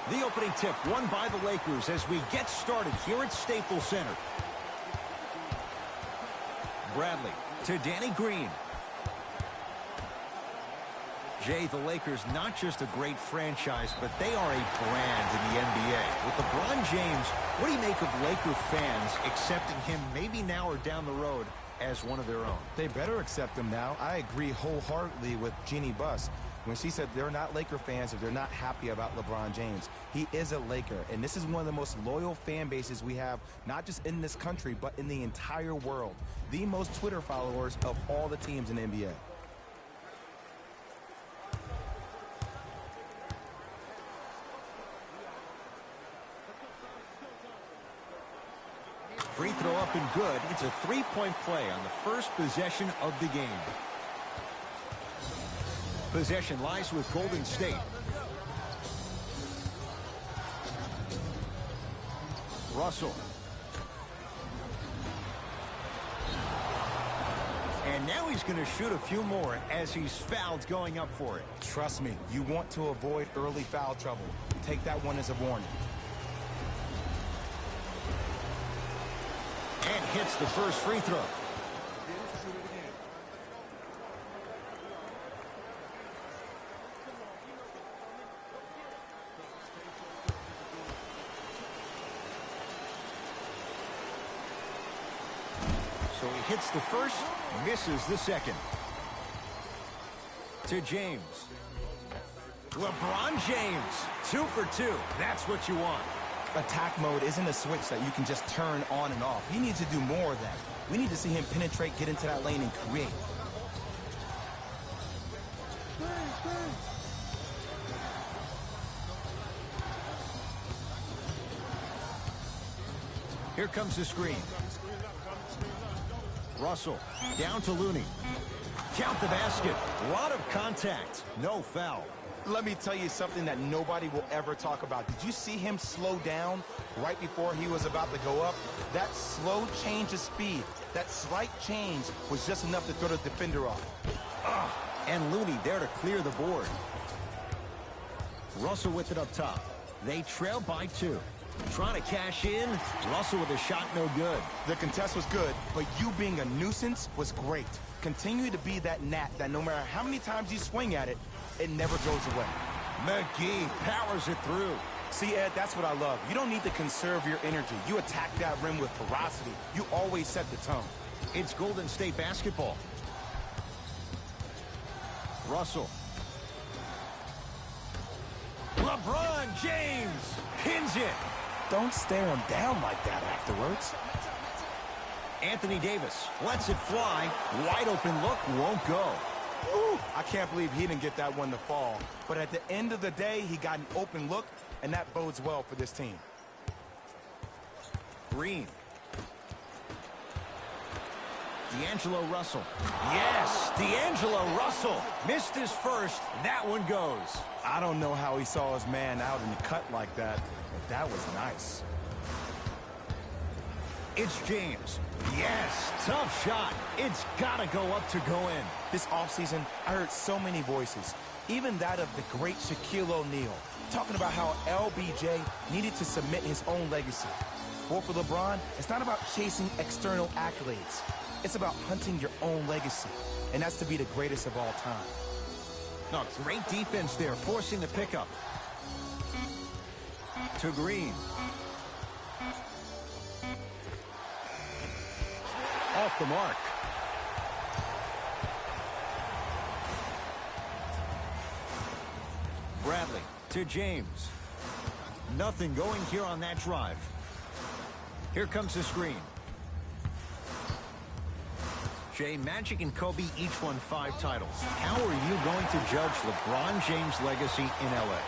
The opening tip won by the Lakers as we get started here at Staples Center. Bradley to Danny Green. Jay, the Lakers, not just a great franchise, but they are a brand in the NBA. With LeBron James, what do you make of Laker fans accepting him maybe now or down the road as one of their own? They better accept him now. I agree wholeheartedly with Jeannie Buss when she said they're not Laker fans if they're not happy about LeBron James. He is a Laker, and this is one of the most loyal fan bases we have, not just in this country, but in the entire world. The most Twitter followers of all the teams in the NBA. Free throw up and good. It's a three-point play on the first possession of the game. Possession lies with Golden State. Russell. And now he's going to shoot a few more as he's fouled going up for it. Trust me, you want to avoid early foul trouble. Take that one as a warning. And hits the first free throw. So he hits the first, misses the second. To James. LeBron James, 2 for 2. That's what you want. Attack mode isn't a switch that you can just turn on and off. He needs to do more of that. We need to see him penetrate, get into that lane, and create. Here comes the screen. Russell down to Looney. Count the basket. A lot of contact. No foul. Let me tell you something that nobody will ever talk about. Did you see him slow down right before he was about to go up? That slow change of speed, that slight change was just enough to throw the defender off. And Looney there to clear the board. Russell with it up top. They trail by 2. Trying to cash in. Russell with a shot no good. The contest was good, but you being a nuisance was great. Continue to be that gnat that no matter how many times you swing at it, it never goes away. McGee powers it through. See, Ed, that's what I love. You don't need to conserve your energy. You attack that rim with ferocity. You always set the tone. It's Golden State basketball. Russell. LeBron James pins it. Don't stare him down like that afterwards. Anthony Davis lets it fly. Wide open look, won't go. Ooh, I can't believe he didn't get that one to fall. But at the end of the day, he got an open look, and that bodes well for this team. Green. D'Angelo Russell. Yes, D'Angelo Russell missed his first. That one goes. I don't know how he saw his man out in the cut like that, but that was nice. It's James. Yes, tough shot. It's got to go up to go in. This offseason, I heard so many voices, even that of the great Shaquille O'Neal, talking about how LBJ needed to submit his own legacy. Well, for LeBron, it's not about chasing external accolades. It's about hunting your own legacy, and that's to be the greatest of all time. No, great defense there, forcing the pickup. To Green. Off the mark. Bradley to James. Nothing going here on that drive. Here comes the screen. Jay, Magic and Kobe each won 5 titles. How are you going to judge LeBron James' legacy in L.A.?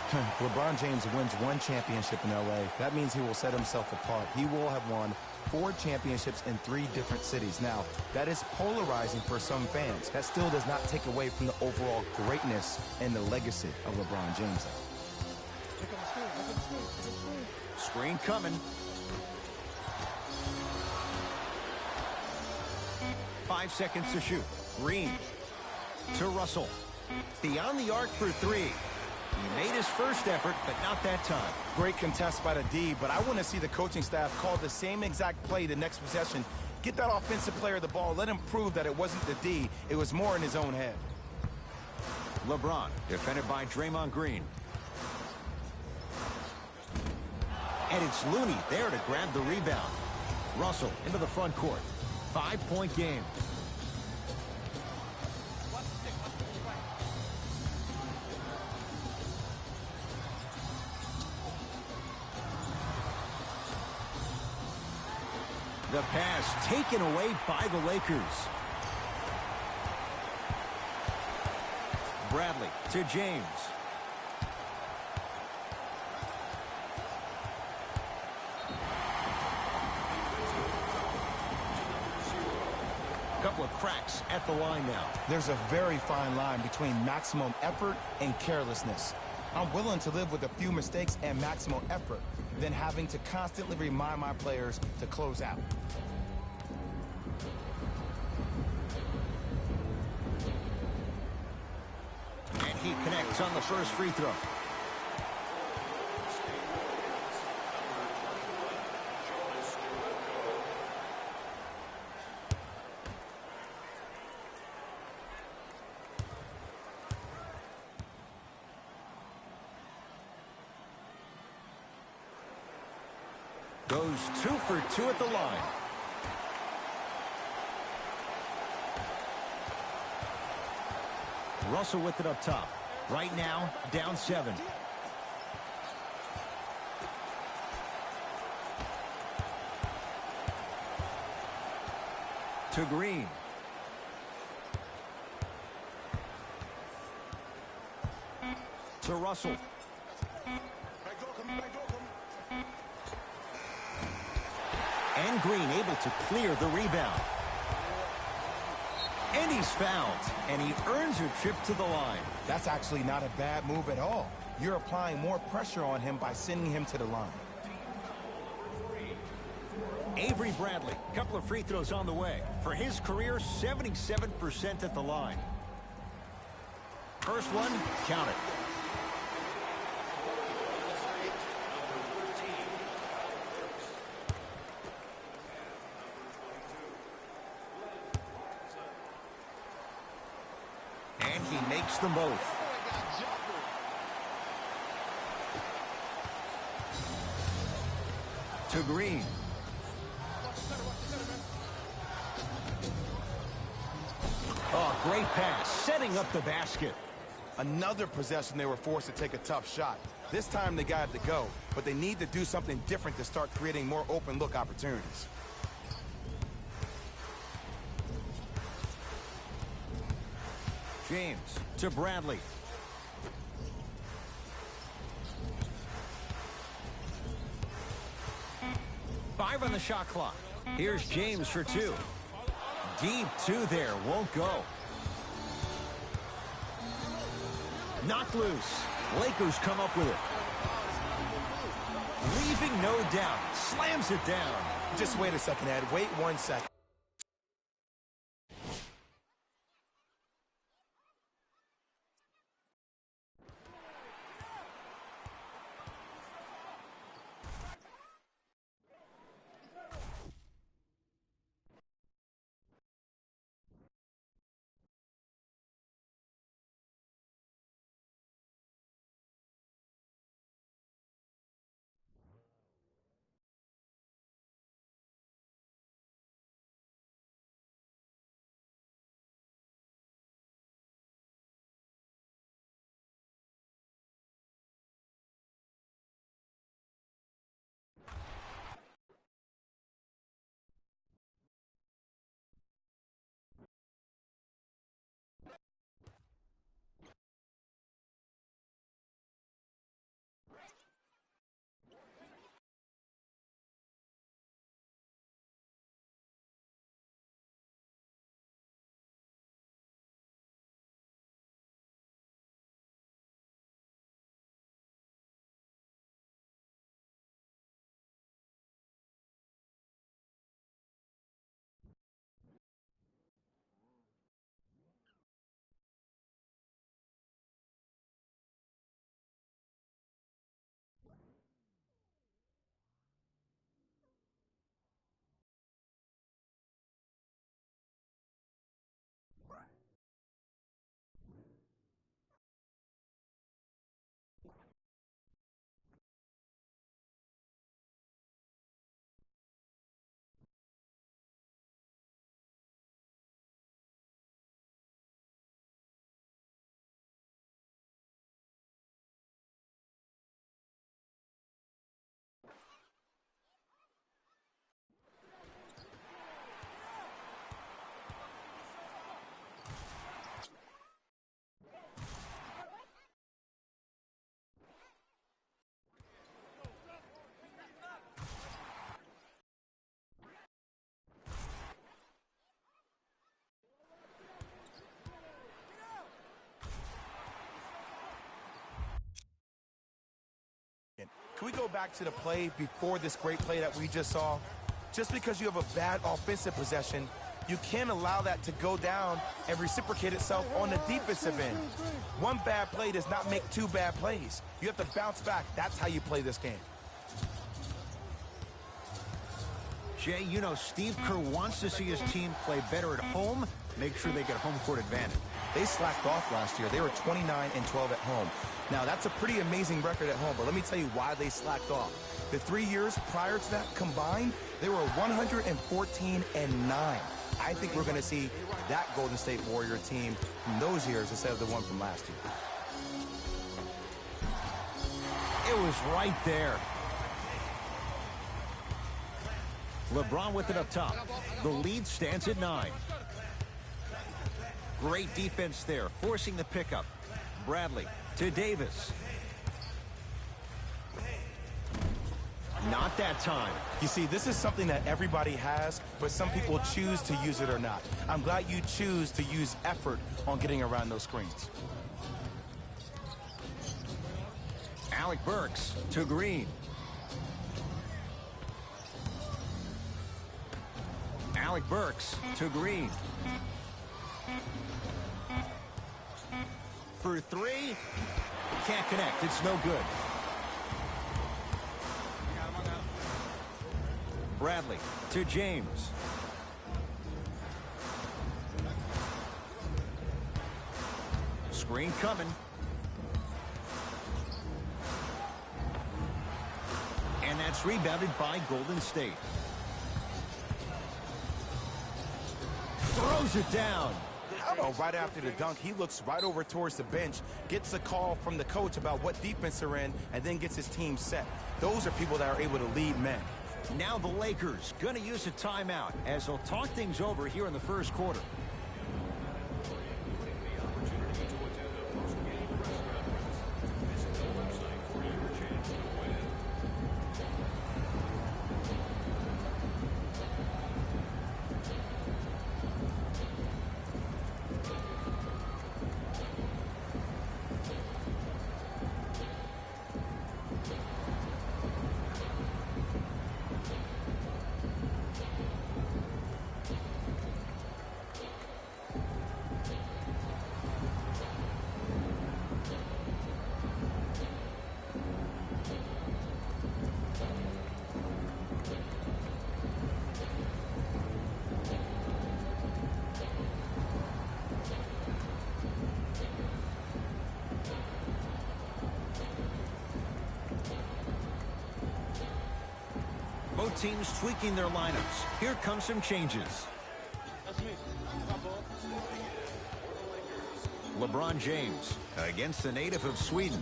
LeBron James wins 1 championship in L.A. That means he will set himself apart. He will have won 4 championships in 3 different cities. Now, that is polarizing for some fans. That still does not take away from the overall greatness and the legacy of LeBron James. Screen coming. 5 seconds to shoot. Green to Russell. Beyond the arc for 3. He made his first effort, but not that time. Great contest by the D, but I want to see the coaching staff call the same exact play the next possession. Get that offensive player the ball. Let him prove that it wasn't the D. It was more in his own head. LeBron, defended by Draymond Green. And it's Looney there to grab the rebound. Russell into the front court. 5-point game. The pass taken away by the Lakers. Bradley to James. Couple of cracks at the line now. There's a very fine line between maximum effort and carelessness. I'm willing to live with a few mistakes and maximum effort than having to constantly remind my players to close out. And he connects on the first free throw. Goes 2 for 2 at the line. Russell with it up top. Right now, down 7. To Green. To Russell. And Green able to clear the rebound. And he's fouled. And he earns a trip to the line. That's actually not a bad move at all. You're applying more pressure on him by sending him to the line. Avery Bradley, couple of free throws on the way. For his career, 77% at the line. First one, count it. And he makes them both. To Green. Oh, great pass, setting up the basket. Another possession they were forced to take a tough shot. This time they got it to go, but they need to do something different to start creating more open look opportunities. James to Bradley. Five on the shot clock. Here's James for 2. Deep 2 there, won't go. Knocked loose. Lakers come up with it. Leaving no doubt. Slams it down. Just wait a second, Ed. Wait 1 second. Can we go back to the play before this great play that we just saw? Just because you have a bad offensive possession, you can't allow that to go down and reciprocate itself on the defensive end. One bad play does not make two bad plays. You have to bounce back. That's how you play this game. Jay, you know Steve Kerr wants to see his team play better at home, make sure they get home court advantage. They slacked off last year. They were 29-12 at home. Now, that's a pretty amazing record at home, but let me tell you why they slacked off. The 3 years prior to that combined, they were 114-9. I think we're going to see that Golden State Warrior team from those years instead of the one from last year. It was right there. LeBron with it up top. The lead stands at 9. Great defense there, forcing the pickup. Bradley to Davis. Not that time. You see, this is something that everybody has, but some people choose to use it or not. I'm glad you choose to use effort on getting around those screens. Alec Burks to Green. Alec Burks to Green. For 3. Can't connect. It's no good. Bradley to James. Screen coming. And that's rebounded by Golden State. Throws it down. Oh, right after the dunk, he looks right over towards the bench, gets a call from the coach about what defense they're in, and then gets his team set. Those are people that are able to lead men. Now the Lakers going to use a timeout as they'll talk things over here in the first quarter. Both teams tweaking their lineups. Here come some changes. LeBron James against the native of Sweden.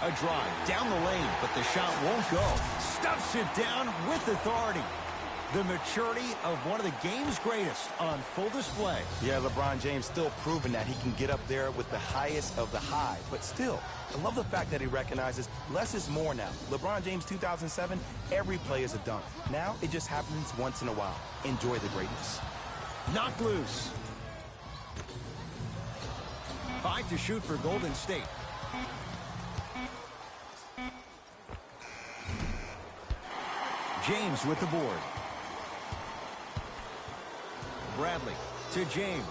A drive down the lane, but the shot won't go. Stuffs it down with authority. The maturity of one of the game's greatest on full display. Yeah, LeBron James still proving that he can get up there with the highest of the high. But still, I love the fact that he recognizes less is more now. LeBron James 2007, every play is a dunk. Now it just happens once in a while. Enjoy the greatness. Knocked loose. 5 to shoot for Golden State. James with the board. Bradley to James.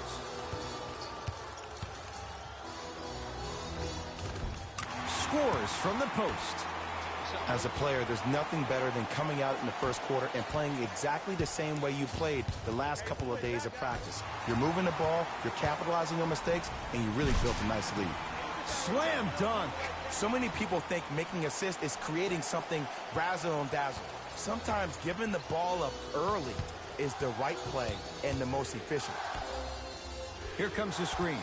Scores from the post. As a player, there's nothing better than coming out in the first quarter and playing exactly the same way you played the last couple of days of practice. You're moving the ball, you're capitalizing on mistakes, and you really built a nice lead. Slam dunk. So many people think making assists is creating something razzle and dazzle. Sometimes giving the ball up early is the right play and the most efficient. Here comes the screen.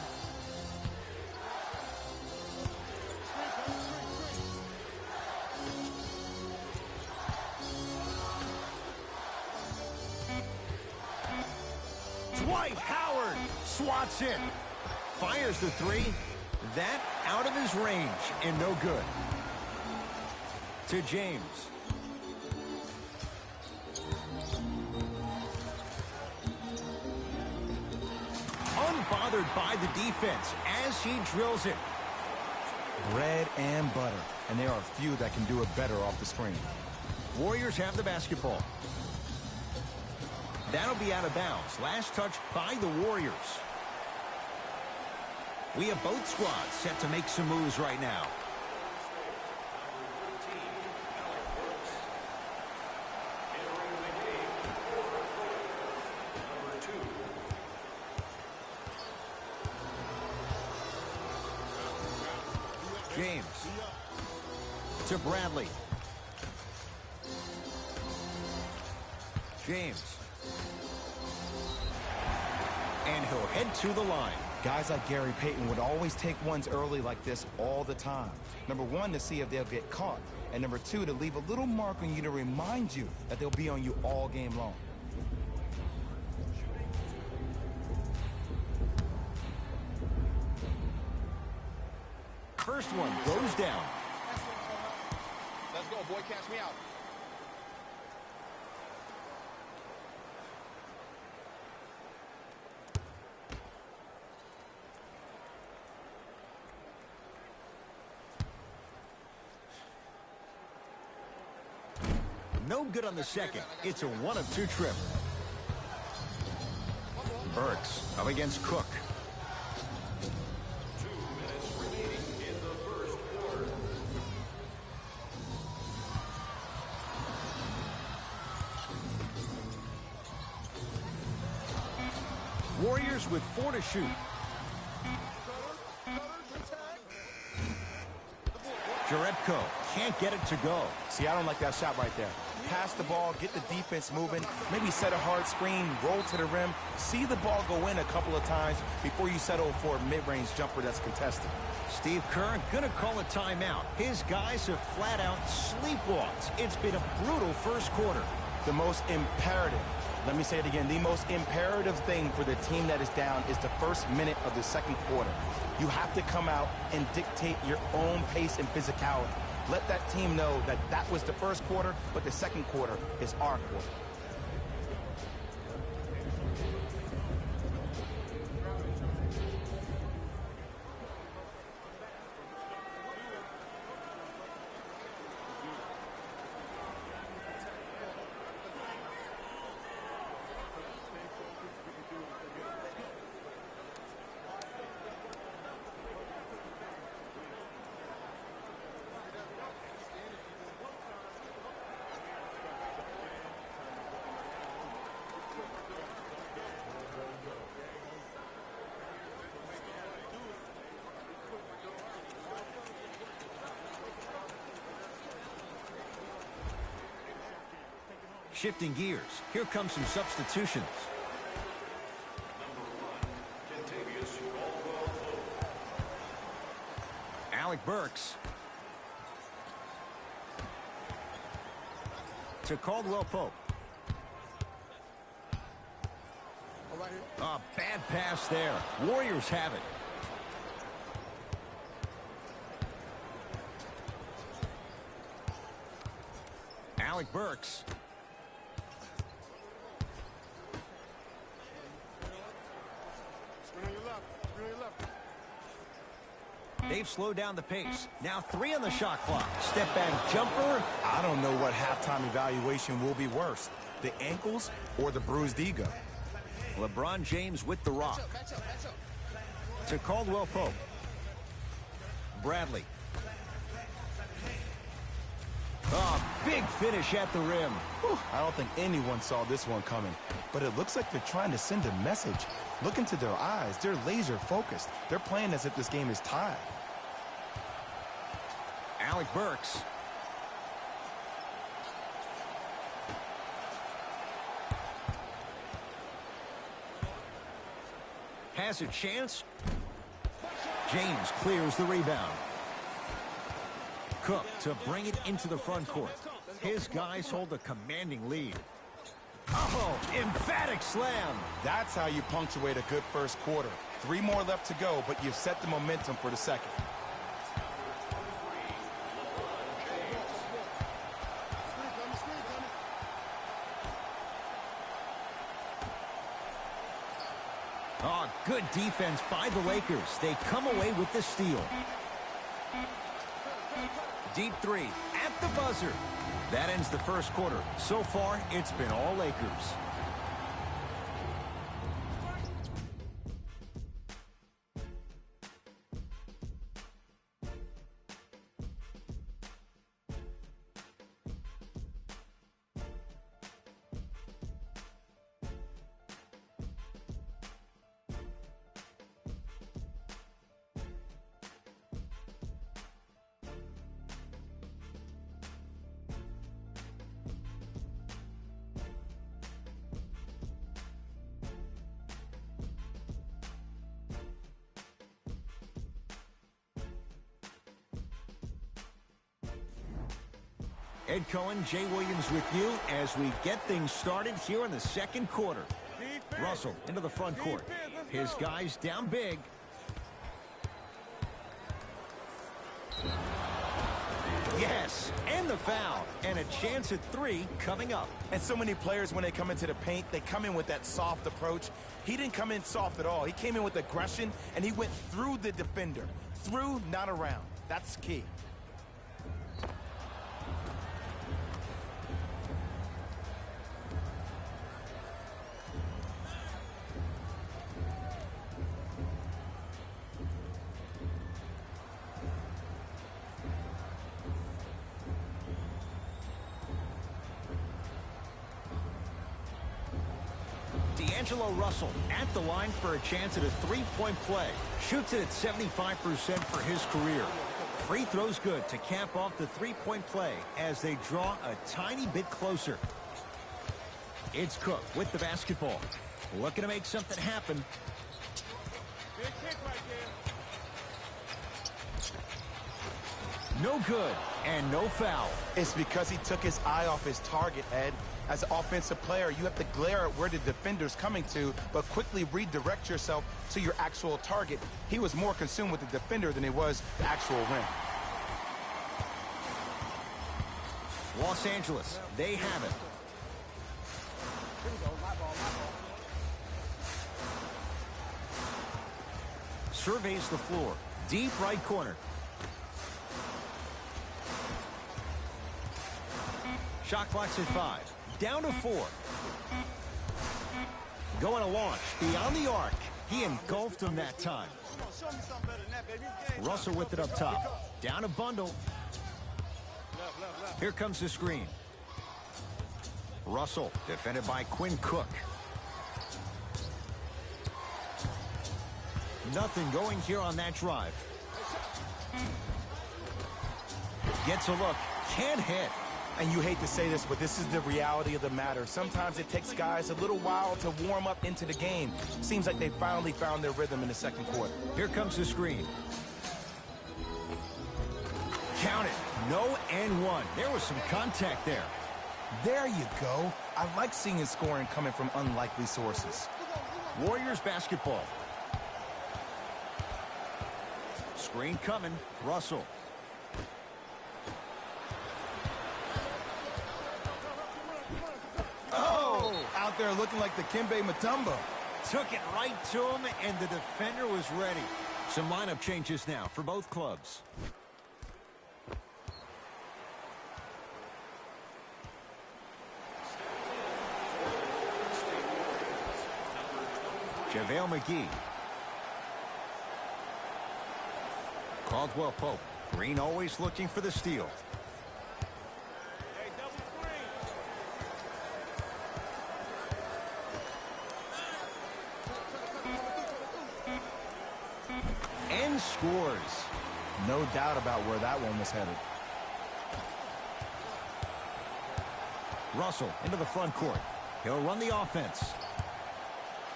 Dwight Howard swats it. Fires the 3. That out of his range and no good. To James. Unbothered by the defense as he drills it. Bread and butter. And there are a few that can do it better off the screen. Warriors have the basketball. That'll be out of bounds. Last touch by the Warriors. We have both squads set to make some moves right now. James to Bradley. James. And he'll head to the line. Guys like Gary Payton would always take ones early like this all the time. Number one, to see if they'll get caught. And number two, to leave a little mark on you to remind you that they'll be on you all game long. First one goes down. Let's go, boy. Catch me out. No good on the second. It's a 1-of-2 trip. Burks up against Cook. 2 minutes remaining in the first quarter. Warriors with 4 to shoot. Jerebko can't get it to go. See, I don't like that shot right there. Pass the ball, get the defense moving, maybe set a hard screen, roll to the rim, see the ball go in a couple of times before you settle for a mid-range jumper that's contested. Steve Kerr gonna call a timeout. His guys have flat out sleepwalked. It's been a brutal first quarter. The most imperative, let me say it again, the most imperative thing for the team that is down is the first minute of the second quarter. You have to come out and dictate your own pace and physicality. Let that team know that that was the first quarter, but the second quarter is our quarter. Shifting gears. Here come some substitutions. Alec Burks. To Caldwell Pope. A bad pass there. Warriors have it. Alec Burks. They've slowed down the pace. Now 3 on the shot clock. Step back jumper. I don't know what halftime evaluation will be worse, the ankles or the bruised ego. LeBron James with the rock. To Caldwell Pope. Bradley. Oh, big finish at the rim. Whew, I don't think anyone saw this one coming, but it looks like they're trying to send a message. Look into their eyes. They're laser focused. They're playing as if this game is tied. Alec Burks. Has a chance. James clears the rebound. Cook to bring it into the front court. His guys hold a commanding lead. Oh, emphatic slam. That's how you punctuate a good first quarter. 3 more left to go, but you've set the momentum for the second. Oh, good defense by the Lakers. They come away with the steal. Deep three at the buzzer. That ends the first quarter. So far, it's been all Lakers. Ed Cohen, Jay Williams with you as we get things started here in the second quarter. Russell into the front court. His guys down big. Yes, and the foul. And a chance at three coming up. And so many players, when they come into the paint, they come in with that soft approach. He didn't come in soft at all. He came in with aggression, and he went through the defender. Through, not around. That's key. Russell at the line for a chance at a three-point play. Shoots it at 75% for his career. Free throws good to cap off the three-point play as they draw a tiny bit closer. It's Cook with the basketball. Looking to make something happen. Big kick right there. No good and no foul. It's because he took his eye off his target, Ed. As an offensive player, you have to glare at where the defender's coming to, but quickly redirect yourself to your actual target. He was more consumed with the defender than he was the actual rim. Los Angeles, they have it. Surveys the floor. Deep right corner. Shot clock's at 5. Down to 4. Going to launch beyond the arc. He engulfed him that time. Russell with it up top. Down a bundle. Here comes the screen. Russell defended by Quinn Cook. Nothing going here on that drive. Gets a look. Can't hit. And you hate to say this, but this is the reality of the matter. Sometimes it takes guys a little while to warm up into the game. Seems like they finally found their rhythm in the second quarter. Here comes the screen. Count it. No and one. There was some contact there. There you go. I like seeing his scoring coming from unlikely sources. Warriors basketball. Screen coming. Russell. Out there looking like the Kimbe Mutombo. Took it right to him, and the defender was ready. Some lineup changes now for both clubs. JaVale McGee. Caldwell Pope. Green always looking for the steal. And scores. No doubt about where that one was headed. Russell into the front court. He'll run the offense.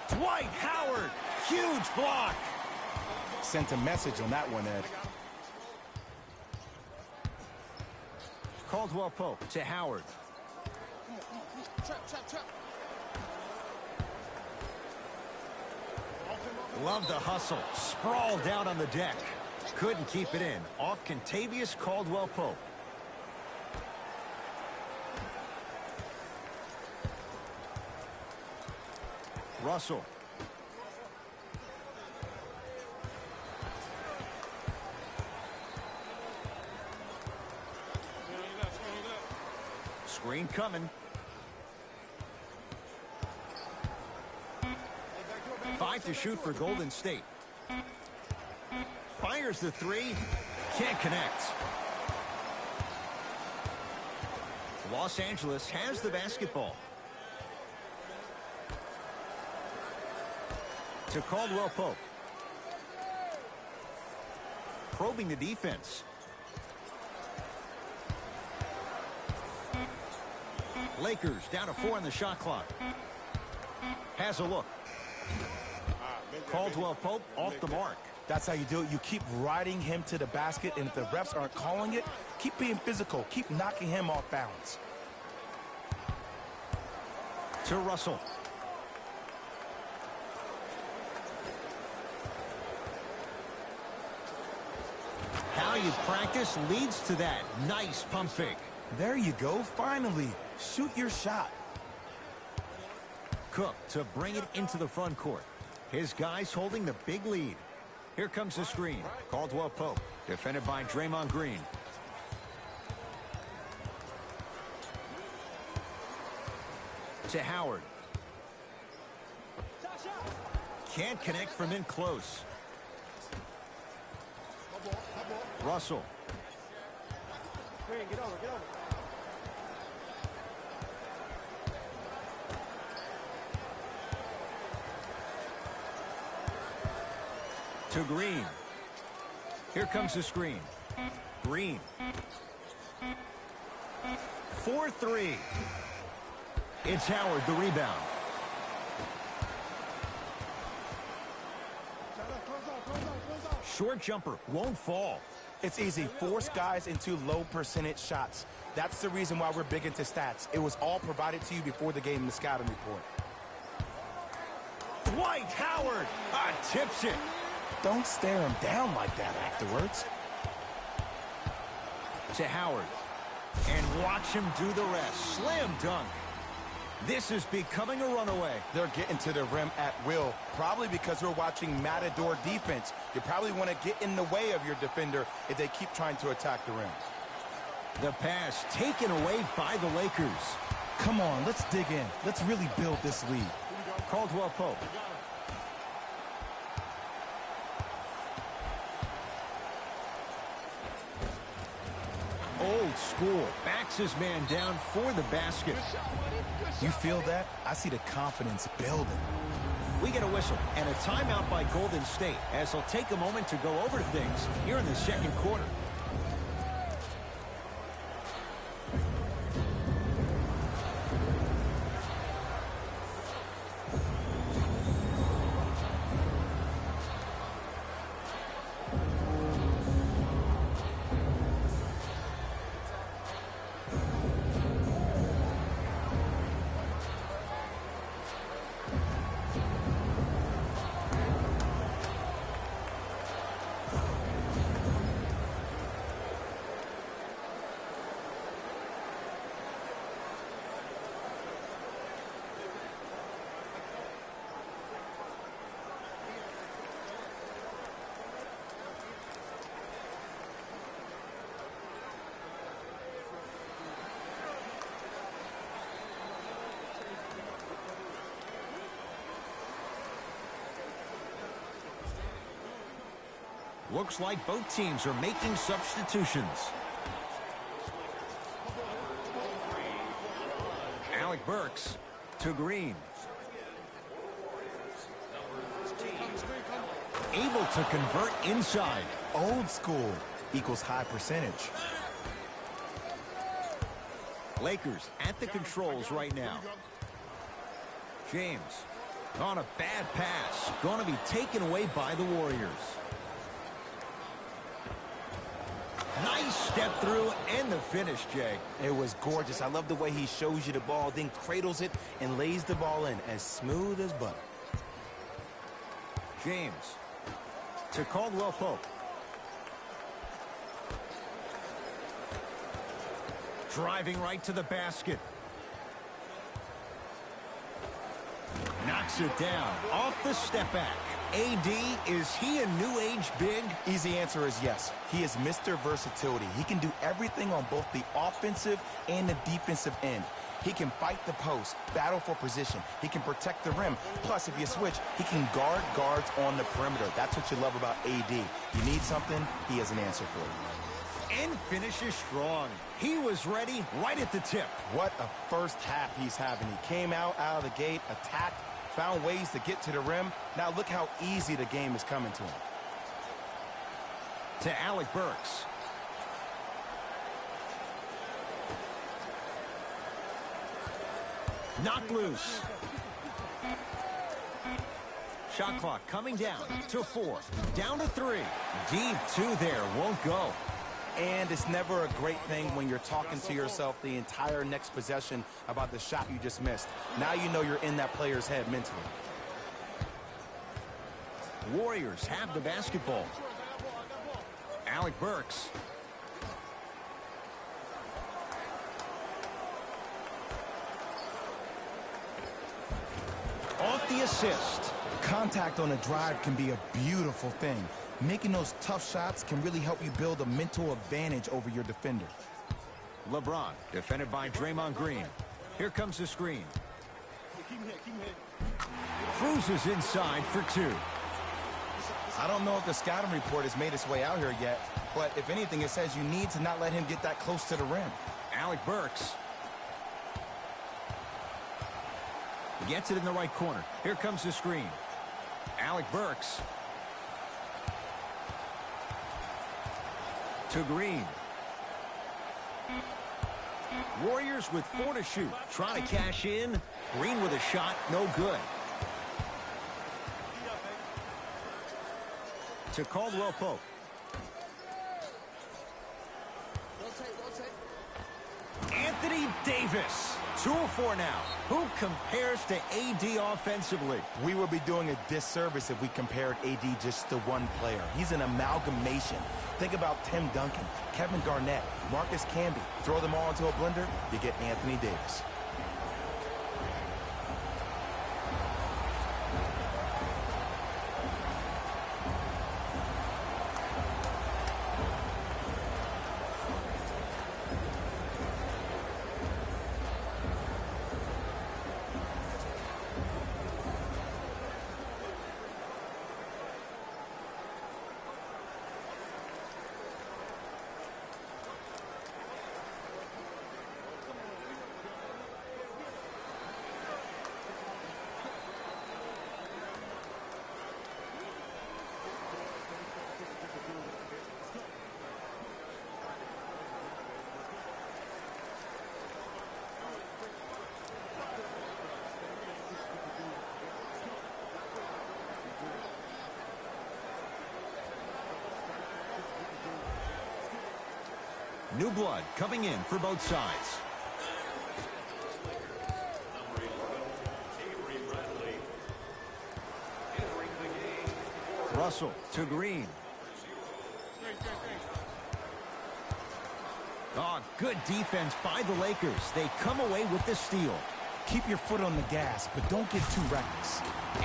Dwight Howard. Huge block. Sent a message on that one, Ed. Caldwell Pope to Howard. Love the hustle. Sprawled out on the deck. Couldn't keep it in. Off Contavious Caldwell Pope. Russell. Screen coming. 5 to shoot for Golden State. Fires the three. Can't connect. Los Angeles has the basketball. To Caldwell Pope. Probing the defense. Lakers down to 4 on the shot clock. Has a look. Caldwell Pope off the mark. That's how you do it. You keep riding him to the basket, and if the refs aren't calling it, keep being physical. Keep knocking him off balance. To Russell. How you practice leads to that. Nice pump fake. There you go. Finally, shoot your shot. Cook to bring it into the front court. His guys holding the big lead. Here comes the screen. Caldwell Pope, defended by Draymond Green. To Howard. Can't connect from in close. Russell. Get over. To Green. Here comes the screen. Green. 4-3. It's Howard, the rebound. Short jumper, won't fall. It's easy. Force guys into low percentage shots. That's the reason why we're big into stats. It was all provided to you before the game in the scouting report. Dwight Howard tips it. Don't stare him down like that afterwards. To Howard. And watch him do the rest. Slam dunk. This is becoming a runaway. They're getting to the rim at will, probably because we're watching Matador defense. You probably want to get in the way of your defender if they keep trying to attack the rim. The pass taken away by the Lakers. Come on, let's dig in. Let's really build this lead. Caldwell Pope. Old school. Backs his man down for the basket. You feel that? I see the confidence building. We get a whistle and a timeout by Golden State as they'll take a moment to go over things here in the second quarter. Looks like both teams are making substitutions. Alec Burks to Green. Able to convert inside. Old school equals high percentage. Lakers at the controls right now. James on a bad pass. Going to be taken away by the Warriors. Nice step through and the finish, Jay. It was gorgeous. I love the way he shows you the ball, then cradles it and lays the ball in as smooth as butter. James to Caldwell Pope. Driving right to the basket. Knocks it down off the step back. AD, is he a new age big? Easy answer is yes. He is Mr. Versatility. He can do everything on both the offensive and the defensive end. He can fight the post, battle for position. He can protect the rim. Plus, if you switch, he can guard guards on the perimeter. That's what you love about AD. You need something, he has an answer for you. And finishes strong. He was ready right at the tip. What a first half he's having. He came out of the gate, attacked, found ways to get to the rim. Now look how easy the game is coming to him. To Alec Burks. Knocked loose. Shot clock coming down to 4. Down to 3. Deep 2 there. Won't go. And it's never a great thing when you're talking to yourself the entire next possession about the shot you just missed. Now you know you're in that player's head mentally. Warriors have the basketball. Alec Burks. Off the assist. Contact on a drive can be a beautiful thing. Making those tough shots can really help you build a mental advantage over your defender. LeBron, defended by Draymond Green. Here comes the screen. Cruises inside for 2. I don't know if the scouting report has made its way out here yet, but if anything, it says you need to not let him get that close to the rim. Alec Burks. Gets it in the right corner. Here comes the screen. Alec Burks. To Green. Warriors with 4 to shoot. Trying to cash in. Green with a shot. No good. To Caldwell Pope. Anthony Davis. 2 of 4 now. Who compares to AD offensively? We would be doing a disservice if we compared AD just to one player. He's an amalgamation. Think about Tim Duncan, Kevin Garnett, Marcus Camby. Throw them all into a blender, you get Anthony Davis. New blood coming in for both sides. Russell to Green. Oh, good defense by the Lakers. They come away with the steal. Keep your foot on the gas, but don't get too reckless.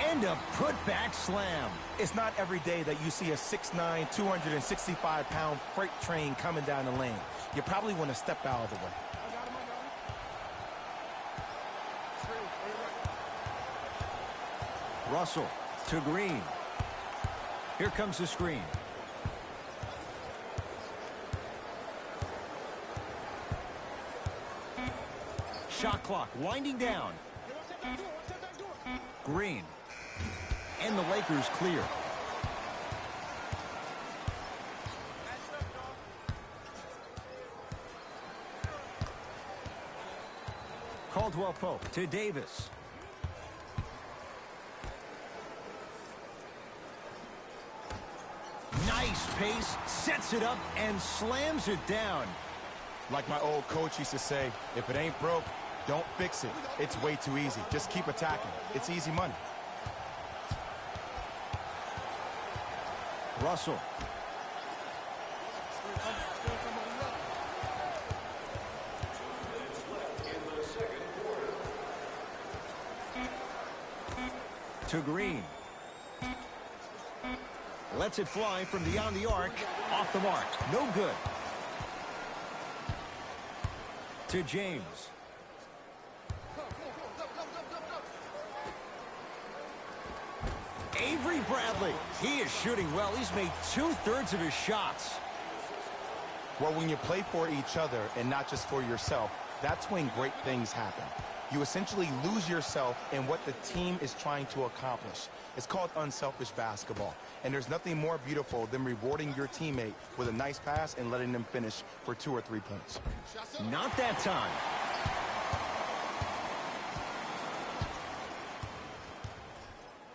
And a putback slam. It's not every day that you see a 6'9", 265-pound freight train coming down the lane. You probably want to step out of the way. Russell to Green. Here comes the screen. Shot clock winding down. Green. And the Lakers clear. Caldwell Pope to Davis. Nice pace, sets it up and slams it down. Like my old coach used to say, if it ain't broke, don't fix it. It's way too easy. Just keep attacking. It's easy money. Russell. To Green. Lets it fly from beyond the arc. Off the mark. No good. To James. Avery Bradley. He is shooting well. He's made 2/3 of his shots. Well, when you play for each other and not just for yourself, that's when great things happen. You essentially lose yourself in what the team is trying to accomplish. It's called unselfish basketball. And there's nothing more beautiful than rewarding your teammate with a nice pass and letting them finish for 2 or 3 points. Not that time.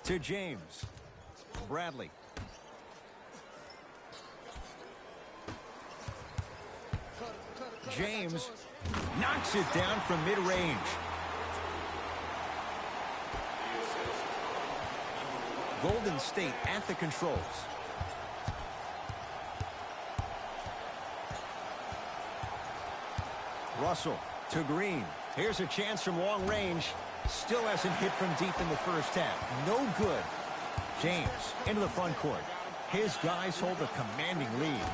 To James. Bradley. James knocks it down from mid-range. Golden State at the controls. Russell to Green. Here's a chance from long range. Still hasn't hit from deep in the first half. No good. James into the front court. His guys hold a commanding lead.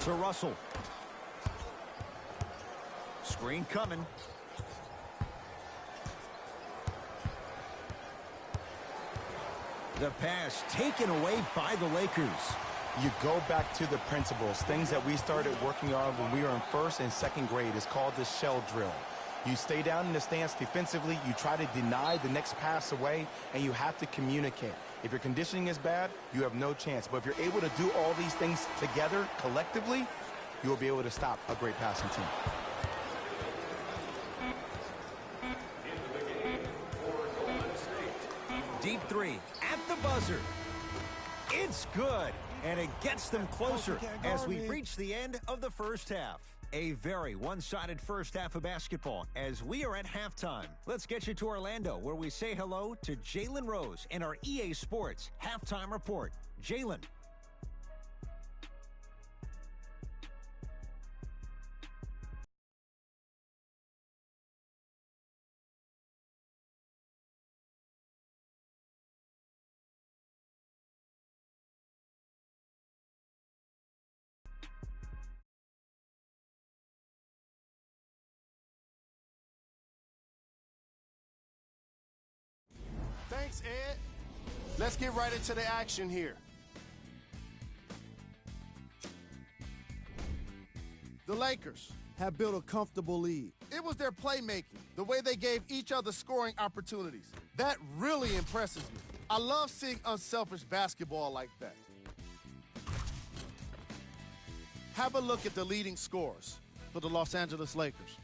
To Russell. Screen coming. The pass taken away by the Lakers. You go back to the principles, things that we started working on when we were in 1st and 2nd grade. It's called the shell drill. You stay down in the stance defensively, you try to deny the next pass away, and you have to communicate. If your conditioning is bad, you have no chance. But if you're able to do all these things together, collectively, you will be able to stop a great passing team. Deep three at the buzzer. It's good, and it gets them closer as we reach the end of the first half. A very one-sided first half of basketball as we are at halftime. Let's get you to Orlando, where we say hello to Jalen Rose in our EA Sports Halftime Report. Jalen. Thanks, Ed. Let's get right into the action here. The Lakers have built a comfortable lead. It was their playmaking, the way they gave each other scoring opportunities. That really impresses me. I love seeing unselfish basketball like that. Have a look at the leading scorers for the Los Angeles Lakers.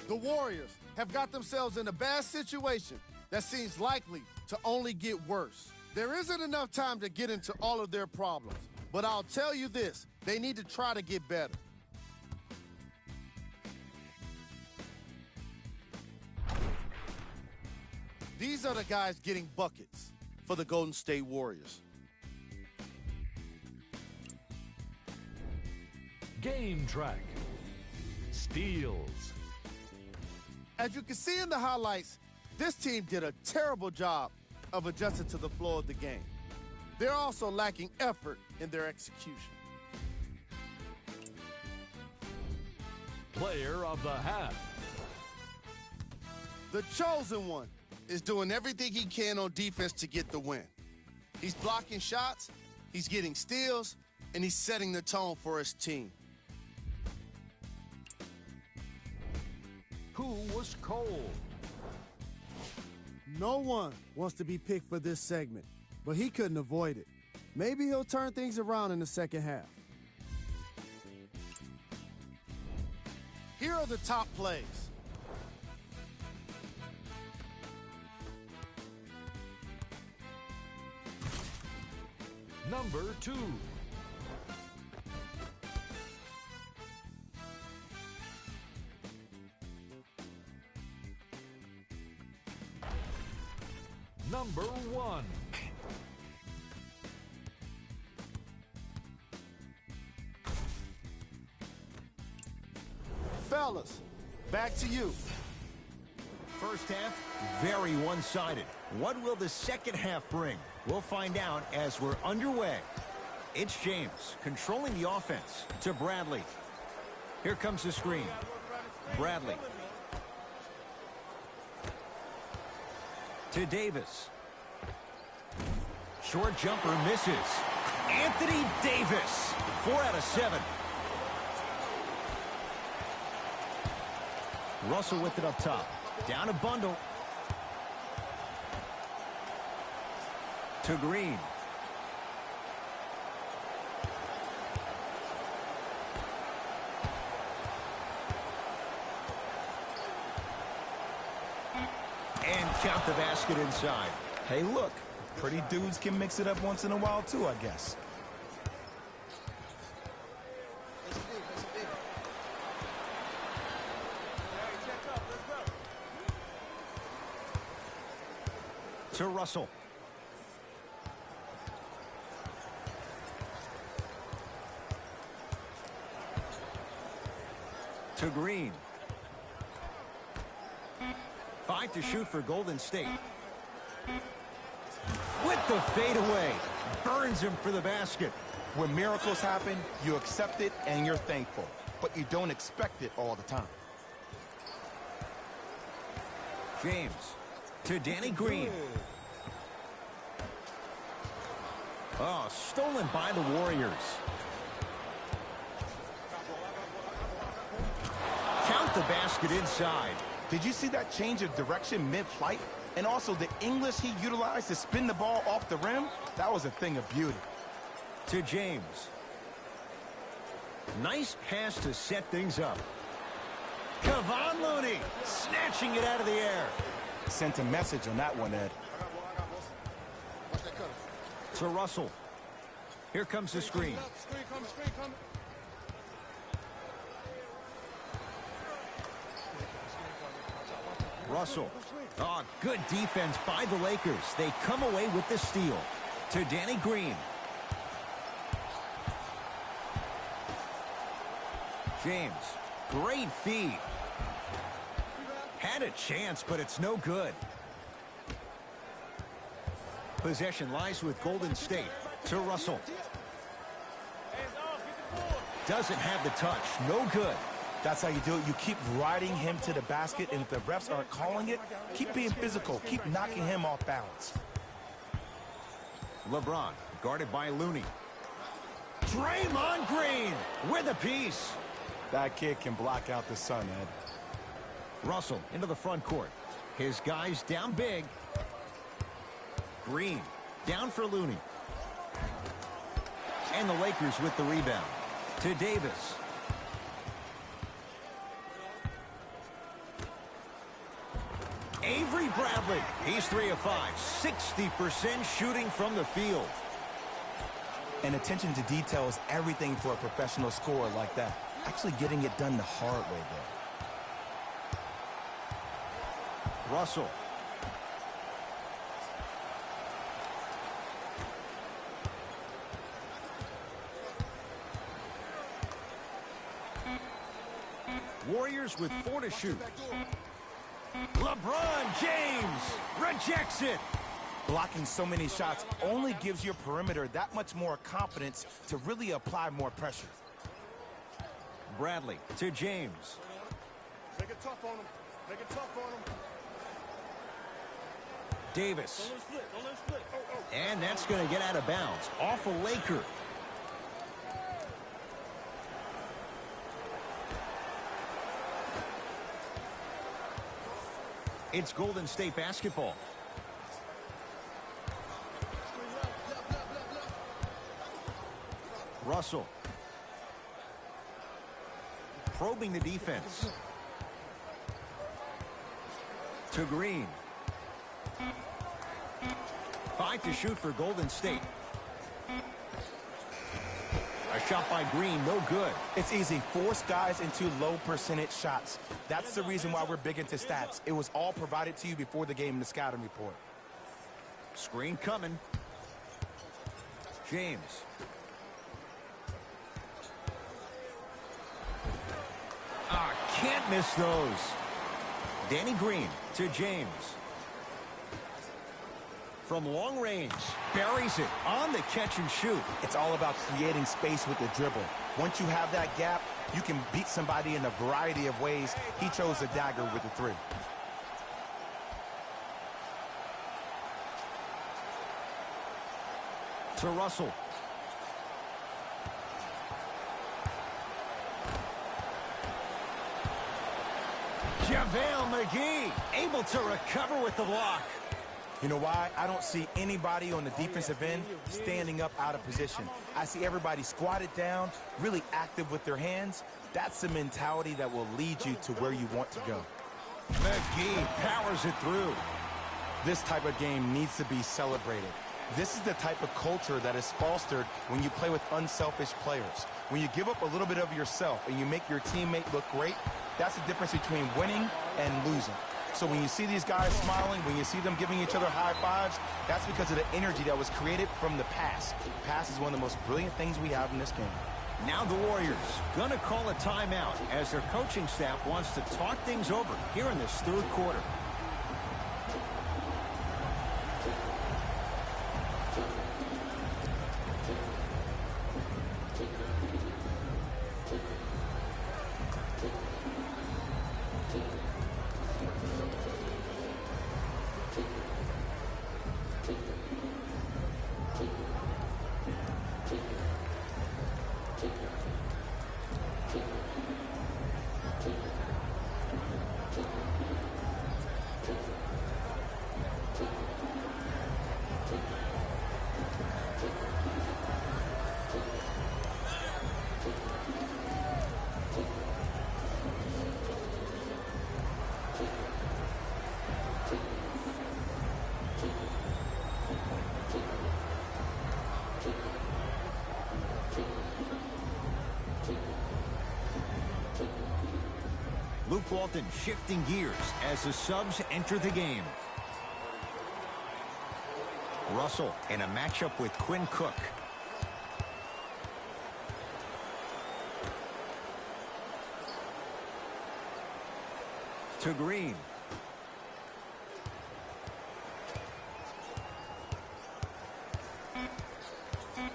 The Warriors have got themselves in a bad situation that seems likely to only get worse. There isn't enough time to get into all of their problems, but I'll tell you this, they need to try to get better. These are the guys getting buckets for the Golden State Warriors. Game track. Steals. As you can see in the highlights, this team did a terrible job of adjusting to the flow of the game. They're also lacking effort in their execution. Player of the half. The chosen one is doing everything he can on defense to get the win. He's blocking shots, he's getting steals, and he's setting the tone for his team. Who was cold? No one wants to be picked for this segment, but he couldn't avoid it. Maybe he'll turn things around in the second half. Here are the top plays. Number 2. Number 1. Fellas, back to you. First half, very one-sided. What will the second half bring? We'll find out as we're underway. It's James controlling the offense to Bradley. Here comes the screen. Bradley. To Davis. Short jumper misses. Anthony Davis. 4 out of 7. Russell with it up top. Down a bundle. To Green. And count the basket inside. Hey, look, pretty dudes can mix it up once in a while, too, I guess. To Russell. To Green. 5 to shoot for Golden State. With the fadeaway. Burns him for the basket. When miracles happen, you accept it and you're thankful. But you don't expect it all the time. James. To Danny Green. Oh, stolen by the Warriors. Count the basket inside. Did you see that change of direction mid-flight? And also the English he utilized to spin the ball off the rim? That was a thing of beauty. To James. Nice pass to set things up. Kevon Looney snatching it out of the air. Sent a message on that one, Ed. To Russell. Here comes the screen. Russell. Oh, good defense by the Lakers. They come away with the steal. To Danny Green. James. Great feed. Had a chance, but it's no good. Possession lies with Golden State. To Russell. Doesn't have the touch. No good. That's how you do it. You keep riding him to the basket, and if the refs aren't calling it, keep being physical. Keep knocking him off balance. LeBron, guarded by Looney. Draymond Green with a piece. That kid can block out the sun, Ed. Russell into the front court. His guys down big. Green down for Looney. And the Lakers with the rebound. To Davis. Avery Bradley. He's 3 of 5. 60% shooting from the field. And attention to detail is everything for a professional scorer like that. Actually getting it done the hard way there. Russell. Warriors with 4 to shoot. LeBron James rejects it. Blocking so many shots only gives your perimeter that much more confidence to really apply more pressure. Bradley to James. Make it tough on him. Make it tough on him. Davis. Don't let him split. Don't let him split. Oh. And that's going to get out of bounds. Off a Laker. It's Golden State basketball. Russell. Probing the defense. To Green. 5 to shoot for Golden State. A shot by Green, no good. It's easy. Force guys into low percentage shots. That's the reason why we're big into stats. It was all provided to you before the game in the scouting report. Screen coming. James. miss those. Danny Green to James. From long range, buries it on the catch and shoot. It's all about creating space with the dribble. Once you have that gap, you can beat somebody in a variety of ways. He chose the dagger with the three. To Russell. JaVale McGee able to recover with the block. You know why? I don't see anybody on the defensive end standing up out of position. I see everybody squatted down, really active with their hands. That's the mentality that will lead you to where you want to go. McGee powers it through. This type of game needs to be celebrated. This is the type of culture that is fostered when you play with unselfish players. When you give up a little bit of yourself and you make your teammate look great, that's the difference between winning and losing. So when you see these guys smiling, when you see them giving each other high fives, that's because of the energy that was created from the pass. Pass is one of the most brilliant things we have in this game. Now the Warriors gonna call a timeout as their coaching staff wants to talk things over here in this third quarter. Luke Walton shifting gears as the subs enter the game. Russell in a matchup with Quinn Cook. To Green.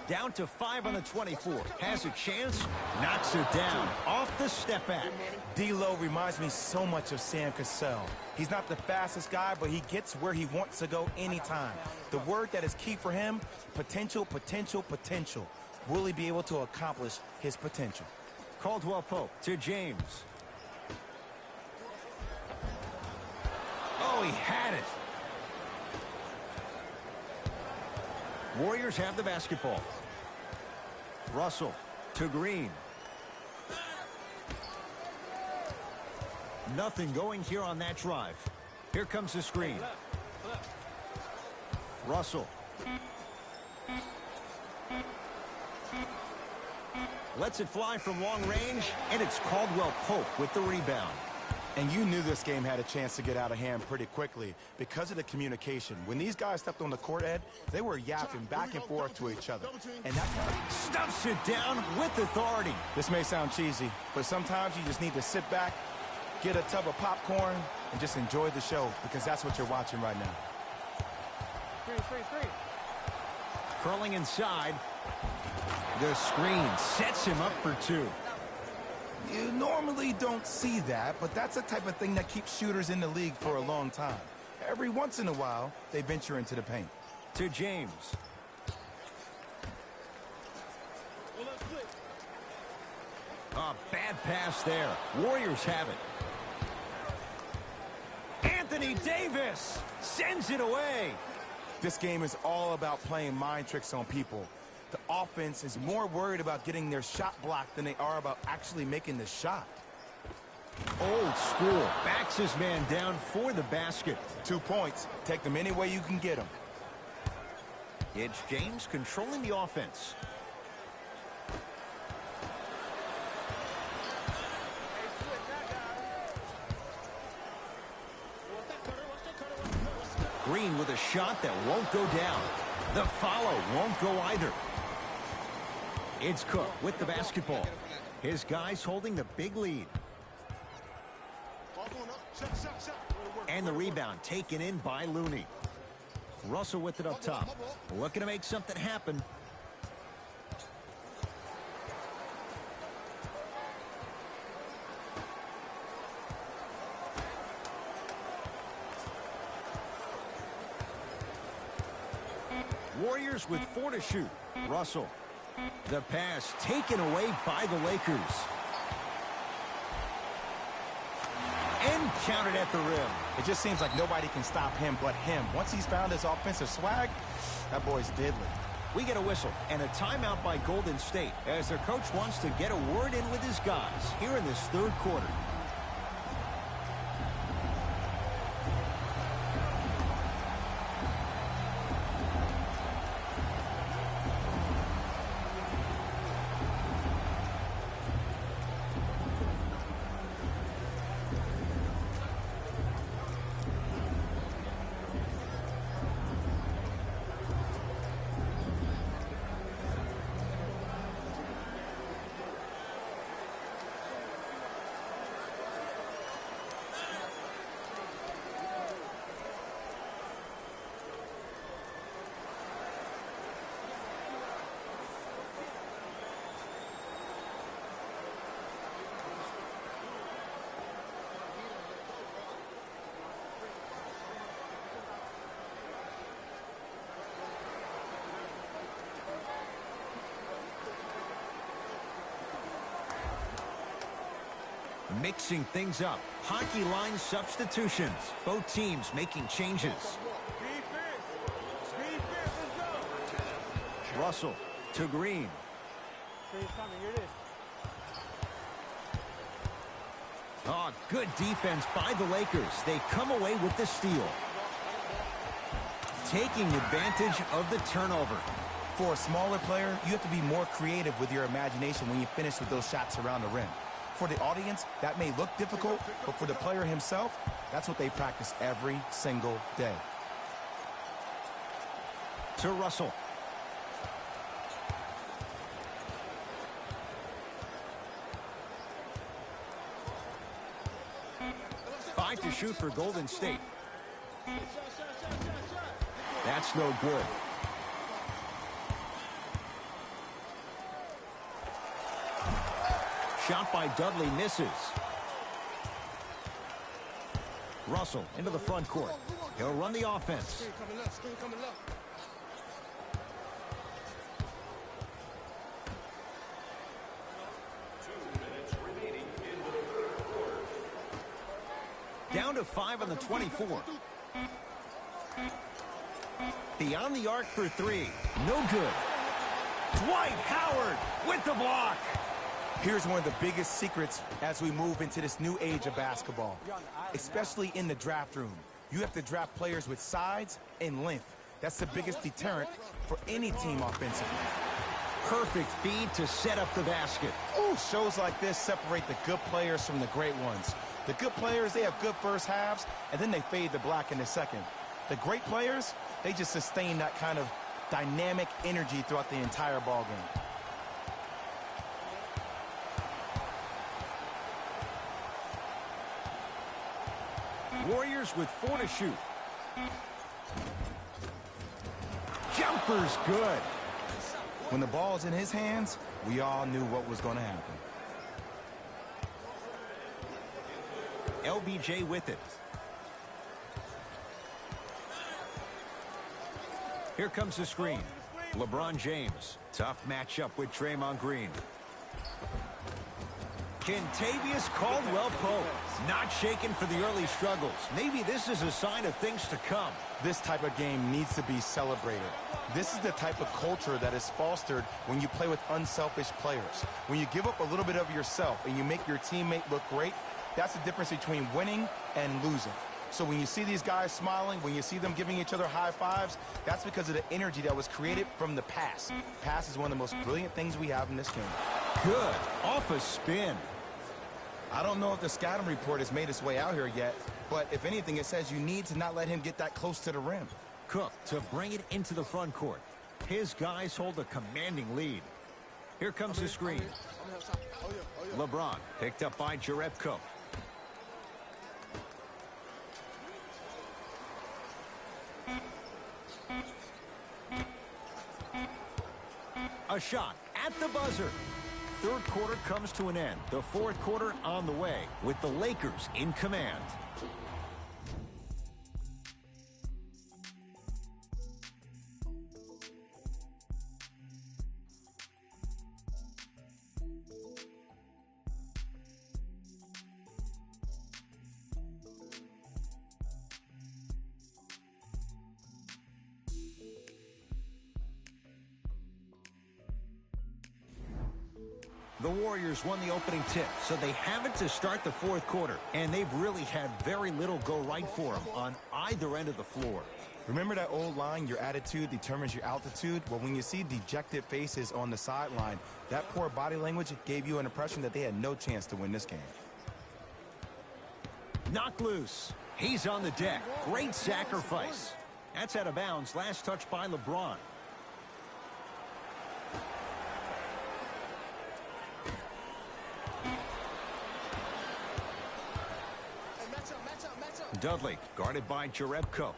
Down to 5 on the 24. Has a chance. Knocks it down. Off the step back. D'Lo reminds me so much of Sam Cassell. He's not the fastest guy, but he gets where he wants to go anytime. The word that is key for him, potential, potential, potential. Will he be able to accomplish his potential? Caldwell Pope to James. Oh, he had it. Warriors have the basketball. Russell to Green. Nothing going here on that drive. Here comes the screen. Russell. Lets it fly from long range, and it's Caldwell Pope with the rebound. And you knew this game had a chance to get out of hand pretty quickly because of the communication. When these guys stepped on the court, Ed, they were yapping back and forth to each other. And that stuffs it down with authority. This may sound cheesy, but sometimes you just need to sit back, get a tub of popcorn, and just enjoy the show because that's what you're watching right now. Three. Curling inside. The screen sets him up for two. You normally don't see that, but that's the type of thing that keeps shooters in the league for a long time. Every once in a while, they venture into the paint. To James. A bad pass there. Warriors have it. Anthony Davis sends it away. This game is all about playing mind tricks on people. The offense is more worried about getting their shot blocked than they are about actually making the shot. Old school. Backs his man down for the basket. 2 points. Take them any way you can get them. It's James controlling the offense. Green with a shot that won't go down. The follow won't go either. It's Cook with the basketball. His guys holding the big lead. And the rebound taken in by Looney. Russell with it up top. Looking to make something happen. Warriors with 4 to shoot. Russell. The pass taken away by the Lakers. And counted at the rim. It just seems like nobody can stop him but him. Once he's found his offensive swag, that boy's deadly. We get a whistle and a timeout by Golden State as their coach wants to get a word in with his guys here in this third quarter. Mixing things up. Hockey line substitutions. Both teams making changes. Russell to Green. Oh, good defense by the Lakers. They come away with the steal. Taking advantage of the turnover. For a smaller player, you have to be more creative with your imagination when you finish with those shots around the rim. For the audience, that may look difficult, but for the player himself, that's what they practice every single day. To Russell. Five to shoot for Golden State. That's no good. Shot by Dudley misses. Russell into the front court. He'll run the offense. Down to 5 on the 24. Beyond the arc for 3. No good. Dwight Howard with the block. Here's one of the biggest secrets as we move into this new age of basketball, especially in the draft room. You have to draft players with size and length. That's the biggest deterrent for any team offensively. Perfect feed to set up the basket. Ooh, shows like this separate the good players from the great ones. The good players, they have good first halves, and then they fade to black in the second. The great players, they just sustain that kind of dynamic energy throughout the entire ball game. Warriors with 4 to shoot. Jumper's good. When the ball's in his hands, we all knew what was going to happen. LBJ with it. Here comes the screen. LeBron James. Tough matchup with Draymond Green. Kentavious Caldwell-Pope. Not shaken for the early struggles. Maybe this is a sign of things to come. This type of game needs to be celebrated. This is the type of culture that is fostered when you play with unselfish players. When you give up a little bit of yourself and you make your teammate look great, that's the difference between winning and losing. So when you see these guys smiling, when you see them giving each other high fives, that's because of the energy that was created from the pass. Pass is one of the most brilliant things we have in this game. Good. Off a spin. I don't know if the scouting report has made its way out here yet, but if anything, it says you need to not let him get that close to the rim. Cook to bring it into the front court. His guys hold a commanding lead. Here comes the screen. LeBron picked up by Jerebko. A shot at the buzzer. Third quarter comes to an end. The fourth quarter on the way with the Lakers in command. The Warriors won the opening tip, so they have it to start the fourth quarter, and they've really had very little go right for them on either end of the floor. Remember that old line, your attitude determines your altitude? Well, when you see dejected faces on the sideline, that poor body language gave you an impression that they had no chance to win this game. Knocked loose. He's on the deck. Great sacrifice. That's out of bounds. Last touch by LeBron. Dudley, guarded by Jerebko.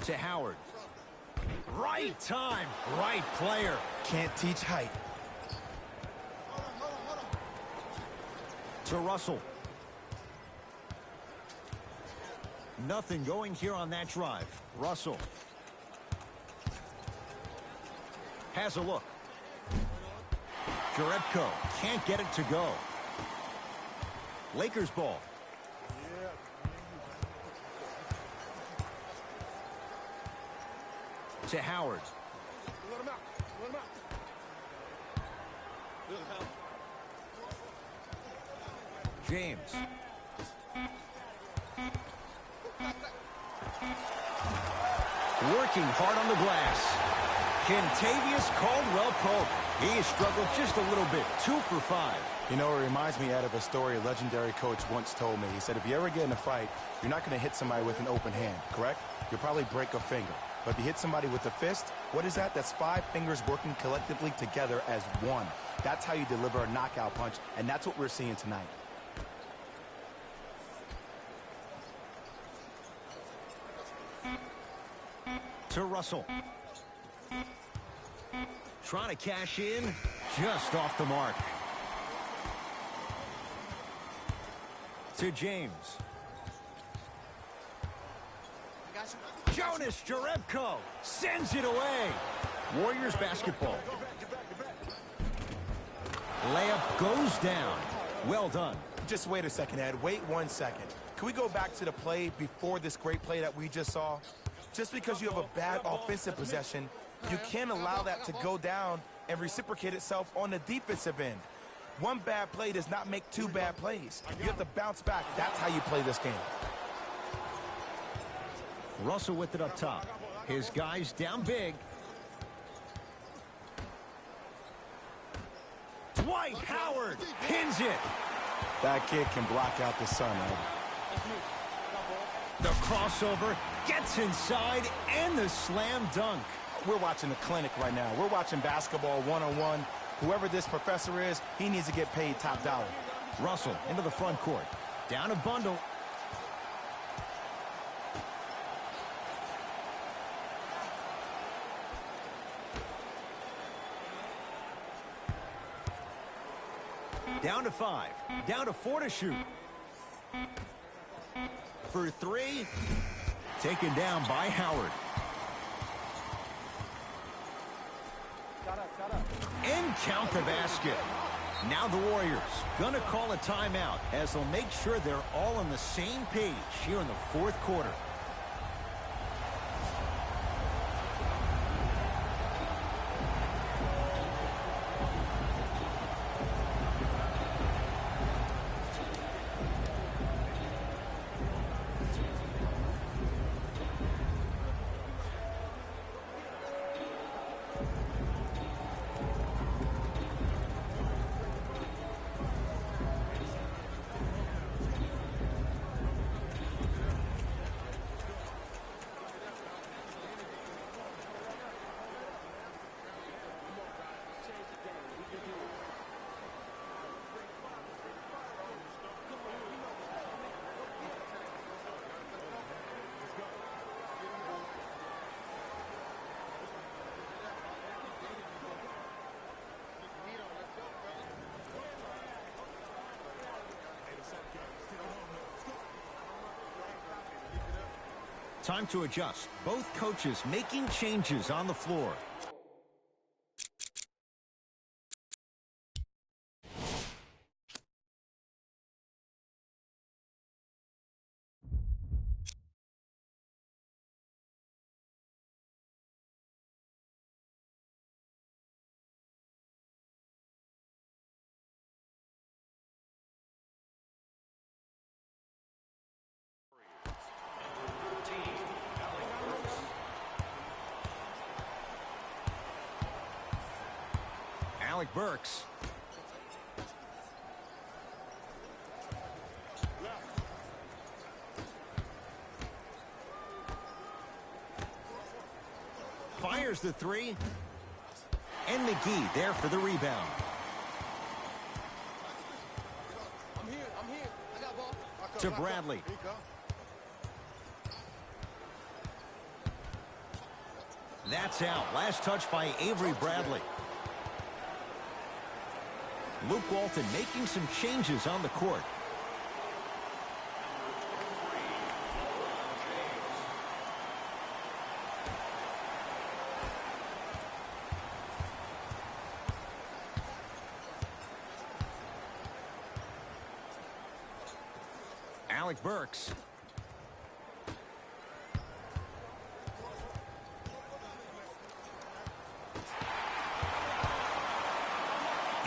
To Howard. Right time, right player. Can't teach height. To Russell. Nothing going here on that drive. Russell. Has a look. Jerebko can't get it to go. Lakers ball. To Howard. Let him out. Let him out. James. Working hard on the glass. Kentavious Caldwell-Pope. He has struggled just a little bit. 2 for 5. You know, it reminds me out of a story a legendary coach once told me. He said, if you ever get in a fight, you're not going to hit somebody with an open hand, correct? You'll probably break a finger. But if you hit somebody with a fist, what is that? That's 5 fingers working collectively together as one. That's how you deliver a knockout punch, and that's what we're seeing tonight. To Russell. Trying to cash in, just off the mark. To James. Jonas Jerebko sends it away. Warriors basketball. Layup goes down. Well done. Just wait a second, Ed. Wait 1 second. Can we go back to the play before this great play that we just saw? Just because you have a bad offensive possession, you can't allow that to go down and reciprocate itself on the defensive end. One bad play does not make 2 bad plays. You have to bounce back. That's how you play this game. Russell with it up top. His guys down big. Dwight Howard pins it. That kid can block out the sun, Ed. The crossover gets inside and the slam dunk. We're watching the clinic right now. We're watching basketball one-on-one. Whoever this professor is, he needs to get paid top dollar. Russell into the front court. Down a bundle. Down to 5. Down to 4 to shoot. For 3. Taken down by Howard. And count the basket. Now the Warriors gonna call a timeout as they'll make sure they're all on the same page here in the fourth quarter. Time to adjust. Both coaches making changes on the floor. Alec Burks. Fires the three. And McGee there for the rebound. I'm here. I got ball. To Bradley. Here you go. That's out. Last touch by Avery Bradley. Luke Walton making some changes on the court. Alec Burks.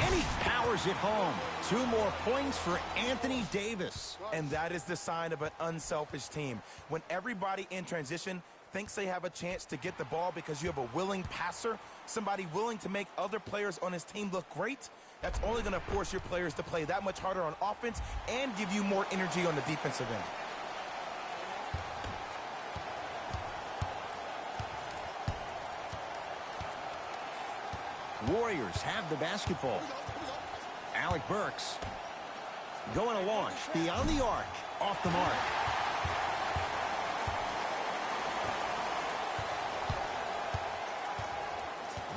And he powers it home. 2 more points for Anthony Davis. And that is the sign of an unselfish team. When everybody in transition thinks they have a chance to get the ball because you have a willing passer, somebody willing to make other players on his team look great, that's only going to force your players to play that much harder on offense and give you more energy on the defensive end. Warriors have the basketball. Alec Burks going to launch beyond the arc, off the mark.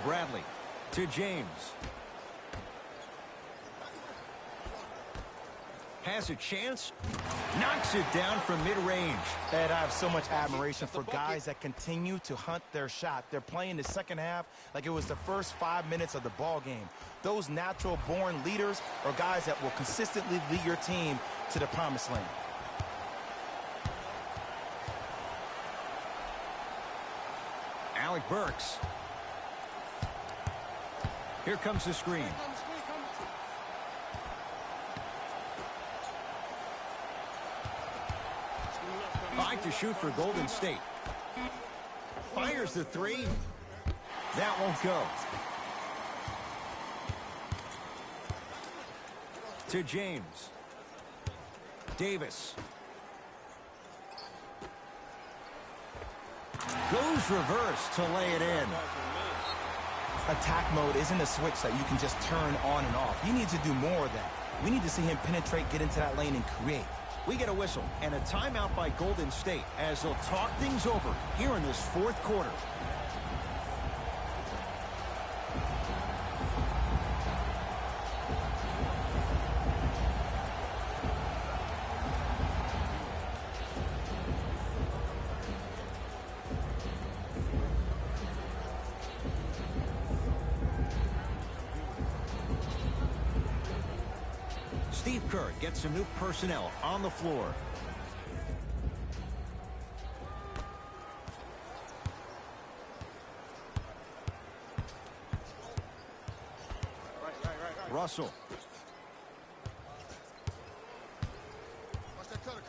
Bradley to James. Has a chance, knocks it down from mid-range. Ed, I have so much admiration for guys that continue to hunt their shot. They're playing the second half like it was the first 5 minutes of the ball game. Those natural-born leaders are guys that will consistently lead your team to the promised land. Alec Burks. Here comes the screen. 5 to shoot for Golden State. Fires the three. That won't go. To James. Davis. Goes reverse to lay it in. Attack mode isn't a switch that you can just turn on and off. You need to do more of that. We need to see him penetrate, get into that lane, and create. We get a whistle and a timeout by Golden State as they'll talk things over here in this fourth quarter. Steve Kerr gets some new personnel on the floor. Russell. Watch that cutter.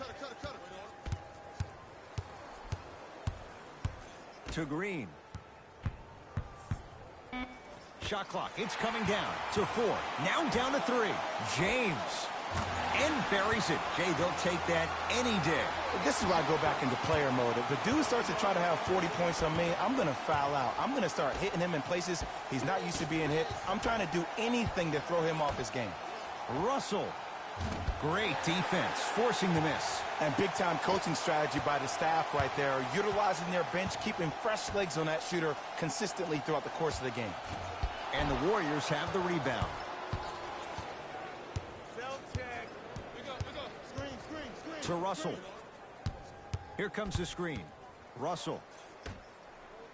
To Green. Shot clock, it's coming down to 4. Now down to 3. James. And buries it. Jay, they'll take that any day. This is why I go back into player mode. If the dude starts to try to have 40 points on me, I'm going to foul out. I'm going to start hitting him in places he's not used to being hit. I'm trying to do anything to throw him off his game. Russell. Great defense, forcing the miss. And big-time coaching strategy by the staff right there, utilizing their bench, keeping fresh legs on that shooter consistently throughout the course of the game. And the Warriors have the rebound. To Russell. Here comes the screen. Russell.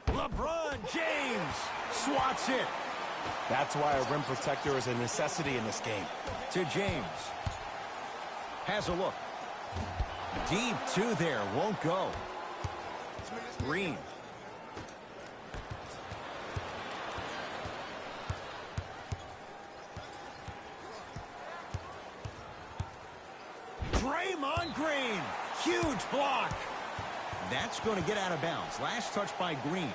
LeBron James swats it. That's why a rim protector is a necessity in this game. To James. Has a look. Deep two there. Won't go. Green. Draymond Green. Huge block. That's going to get out of bounds. Last touch by Green.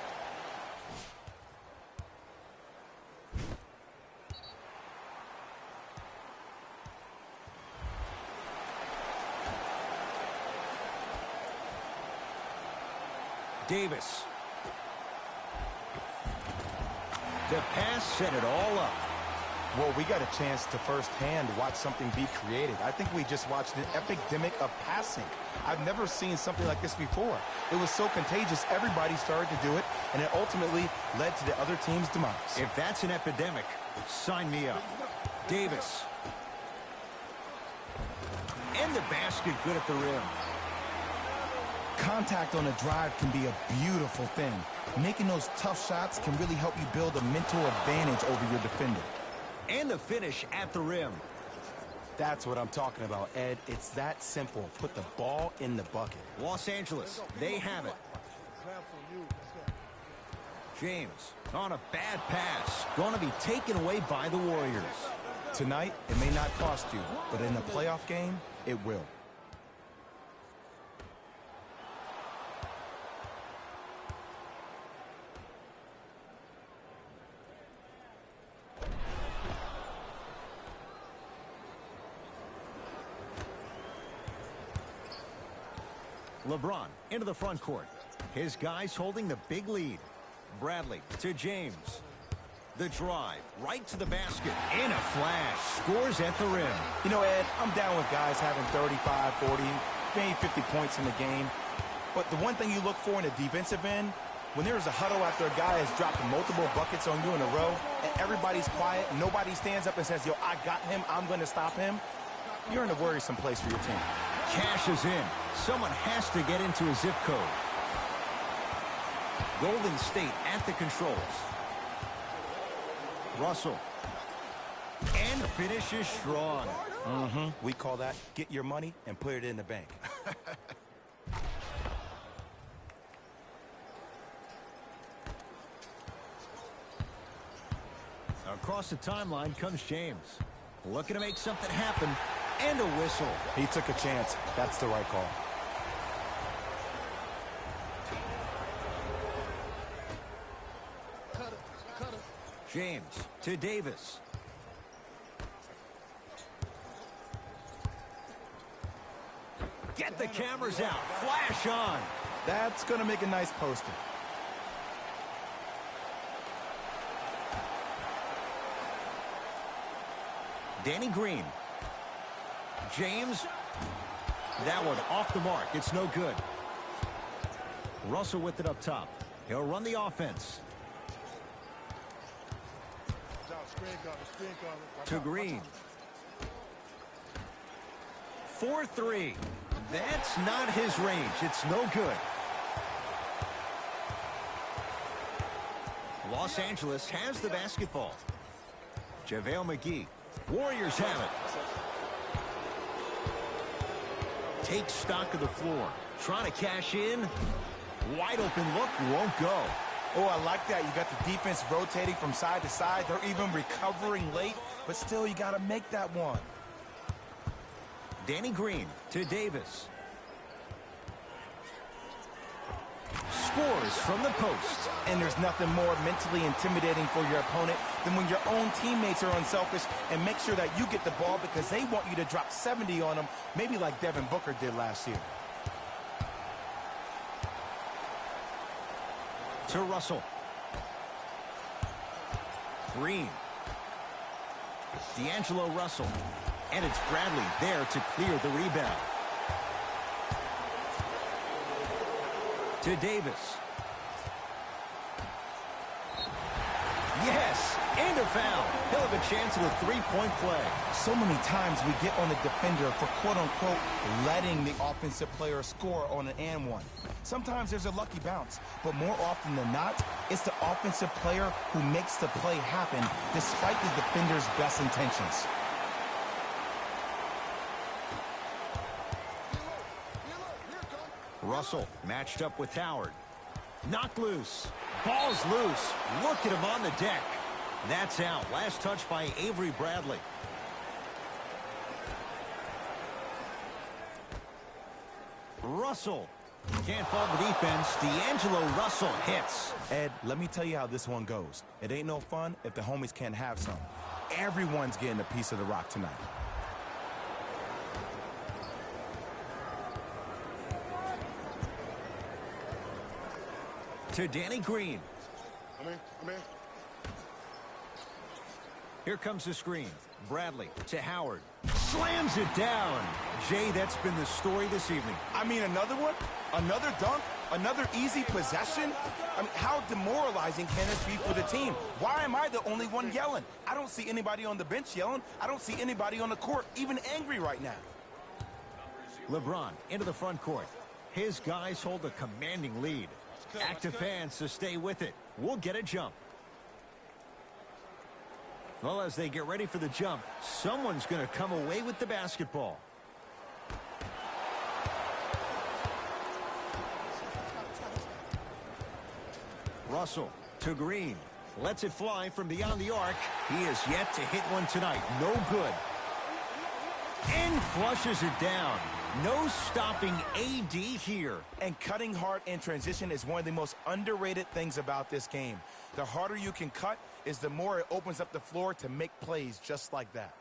Davis. The pass set it all up. Well, we got a chance to firsthand watch something be created. I think we just watched an epidemic of passing. I've never seen something like this before. It was so contagious, everybody started to do it, and it ultimately led to the other team's demise. If that's an epidemic, sign me up. Davis. And the basket good at the rim. Contact on a drive can be a beautiful thing. Making those tough shots can really help you build a mental advantage over your defender. And the finish at the rim. That's what I'm talking about, Ed. It's that simple. Put the ball in the bucket. Los Angeles, they have it. James on a bad pass. Going to be taken away by the Warriors. Tonight, it may not cost you, but in a playoff game, it will. LeBron into the front court. His guys holding the big lead. Bradley to James. The drive right to the basket. In a flash. Scores at the rim. You know, Ed, I'm down with guys having 35, 40, maybe 50 points in the game. But the one thing you look for in a defensive end, when there's a huddle after a guy has dropped multiple buckets on you in a row, and everybody's quiet, nobody stands up and says, yo, I got him, I'm going to stop him, you're in a worrisome place for your team. Cash is in. Someone has to get into a zip code. Golden State at the controls. Russell. And finishes strong. We call that get your money and put it in the bank. Across the timeline comes James. Looking to make something happen. And a whistle. He took a chance. That's the right call. James to Davis. Get the cameras out. Flash on. That's going to make a nice poster. Danny Green. James. That one off the mark. It's no good. Russell with it up top. He'll run the offense. To Green. 4-3. That's not his range. It's no good. Los Angeles has the basketball. JaVale McGee. Warriors have it. Take stock of the floor. Trying to cash in. Wide open look. Won't go. Oh, I like that. You got the defense rotating from side to side. They're even recovering late, but still you got to make that one. Danny Green to Davis. Scores from the post. And there's nothing more mentally intimidating for your opponent than when your own teammates are unselfish and make sure that you get the ball because they want you to drop 70 on them, maybe like Devin Booker did last year. To Russell. Green. D'Angelo Russell. And it's Bradley there to clear the rebound. To Davis. Yes, and a foul. He'll have a chance at a three-point play. So many times we get on the defender for quote-unquote letting the offensive player score on an and one. Sometimes there's a lucky bounce, but more often than not, it's the offensive player who makes the play happen despite the defender's best intentions. Russell matched up with Howard. Knocked loose. Ball's loose. Look at him on the deck. That's out. Last touch by Avery Bradley. Russell. Can't fault the defense. D'Angelo Russell hits. Ed, let me tell you how this one goes. It ain't no fun if the homies can't have some. Everyone's getting a piece of the rock tonight. To Danny Green. I'm in. Here comes the screen. Bradley to Howard. Slams it down. Jay, that's been the story this evening. I mean, another one? Another dunk? Another easy possession? I mean, how demoralizing can this be for the team? Why am I the only one yelling? I don't see anybody on the bench yelling. I don't see anybody on the court even angry right now. LeBron into the front court. His guys hold a commanding lead. Active fans to stay with it. We'll get a jump. Well, as they get ready for the jump, someone's going to come away with the basketball. Russell to Green. Lets it fly from beyond the arc. He is yet to hit one tonight. No good. And flushes it down. No stopping AD here. And cutting hard in transition is one of the most underrated things about this game. The harder you can cut is the more it opens up the floor to make plays just like that.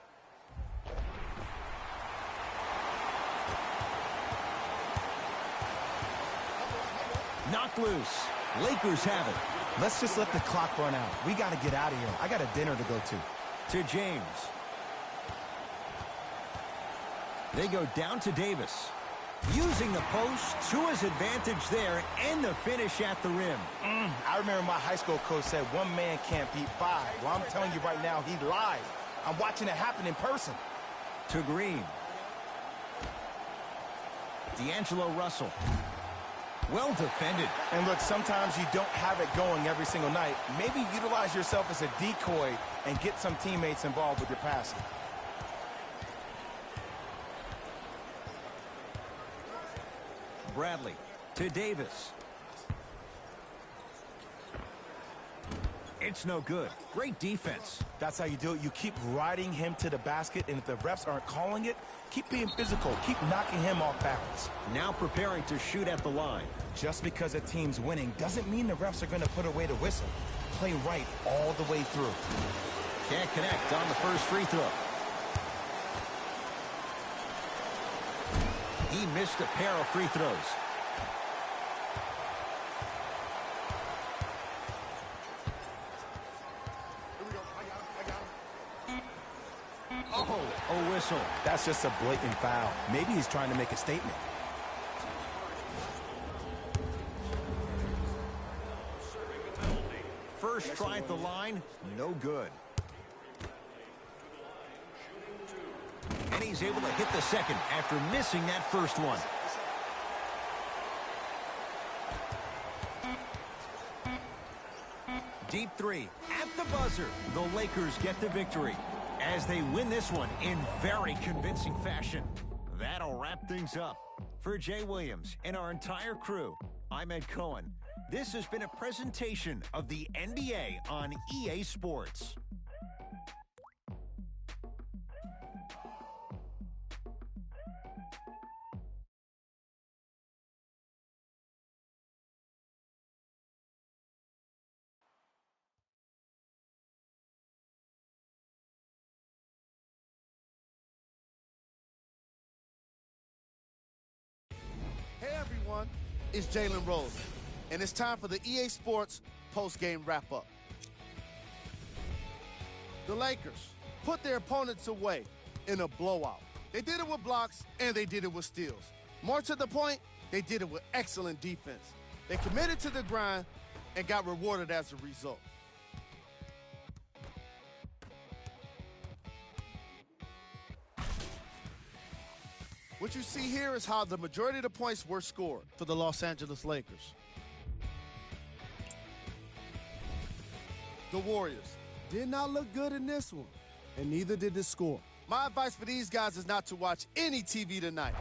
Knocked loose. Lakers have it. Let's just let the clock run out. We got to get out of here. I got a dinner to go to. To James. They go down to Davis. Using the post to his advantage there and the finish at the rim. I remember my high school coach said one man can't beat five. Well, I'm telling you right now, he lied. I'm watching it happen in person. To Green. D'Angelo Russell. Well defended. And look, sometimes you don't have it going every single night. Maybe utilize yourself as a decoy and get some teammates involved with your passing. Bradley to Davis. It's no good. Great defense. That's how you do it. You keep riding him to the basket, and if the refs aren't calling it, keep being physical. Keep knocking him off balance. Now preparing to shoot at the line. Just because a team's winning doesn't mean the refs are going to put away the whistle. Play right all the way through. Can't connect on the first free throw. He missed a pair of free throws. Here we go. I got him. Oh, a whistle. That's just a blatant foul. Maybe he's trying to make a statement. First try at the line, no good. And he's able to hit the second after missing that first one. Deep three at the buzzer. The Lakers get the victory as they win this one in very convincing fashion. That'll wrap things up. For Jay Williams and our entire crew, I'm Ed Cohen. This has been a presentation of the NBA on EA Sports. Hey everyone, it's Jalen Rose, and it's time for the EA Sports post-game wrap-up. The Lakers put their opponents away in a blowout. They did it with blocks, and they did it with steals. More to the point, they did it with excellent defense. They committed to the grind and got rewarded as a result. What you see here is how the majority of the points were scored for the Los Angeles Lakers. The Warriors did not look good in this one, and neither did the score. My advice for these guys is not to watch any TV tonight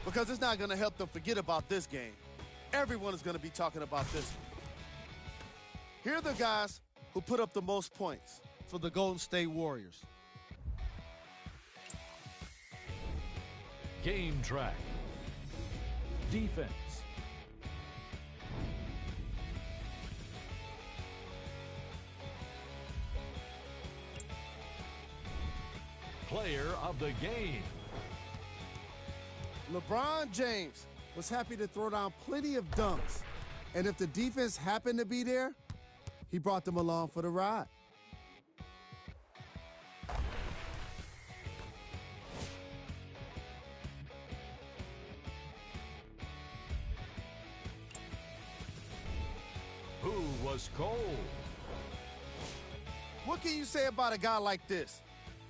because it's not going to help them forget about this game. Everyone is going to be talking about this one. Here are the guys who put up the most points for the Golden State Warriors. Game track. Defense. Player of the game. LeBron James was happy to throw down plenty of dunks, and if the defense happened to be there, he brought them along for the ride. Who was cold? What can you say about a guy like this?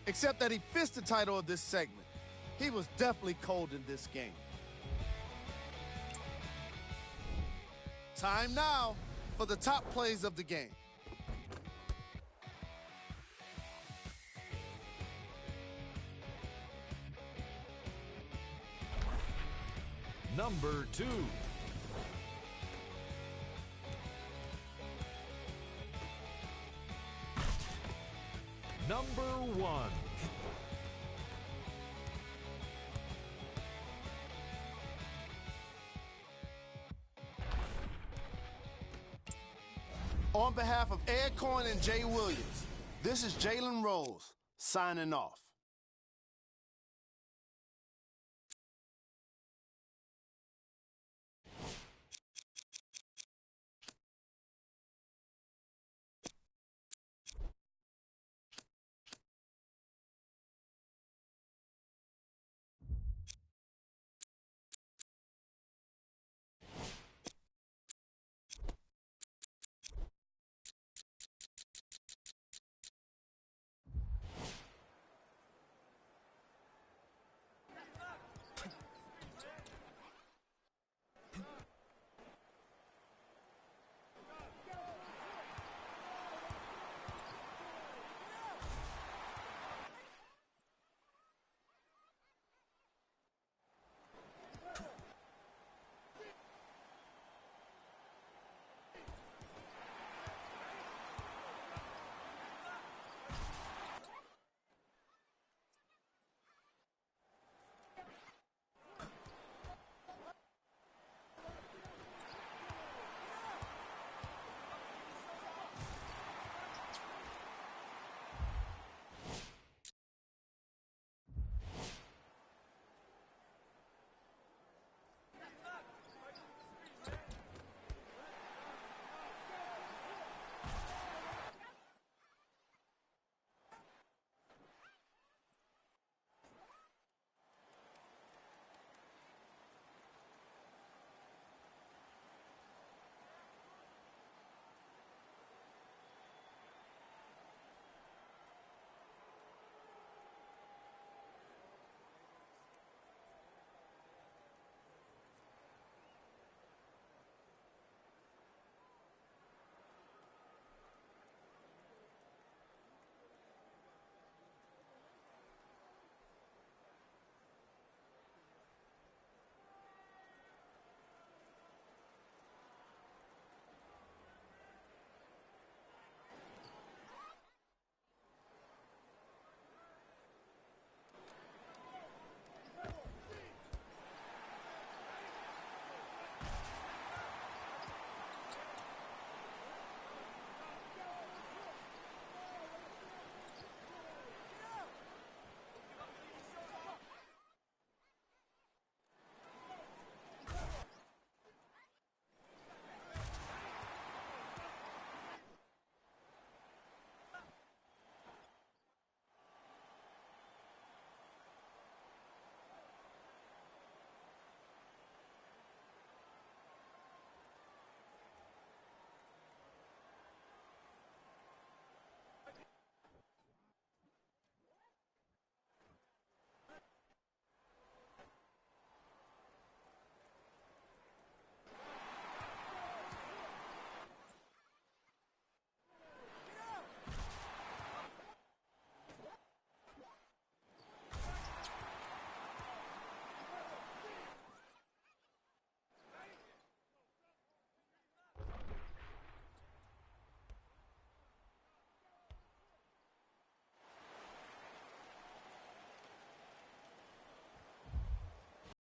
Except that he fits the title of this segment. He was definitely cold in this game. Time now for the top plays of the game. Number 2. Number 1. On behalf of Ed Cohen and Jay Williams, this is Jalen Rose signing off.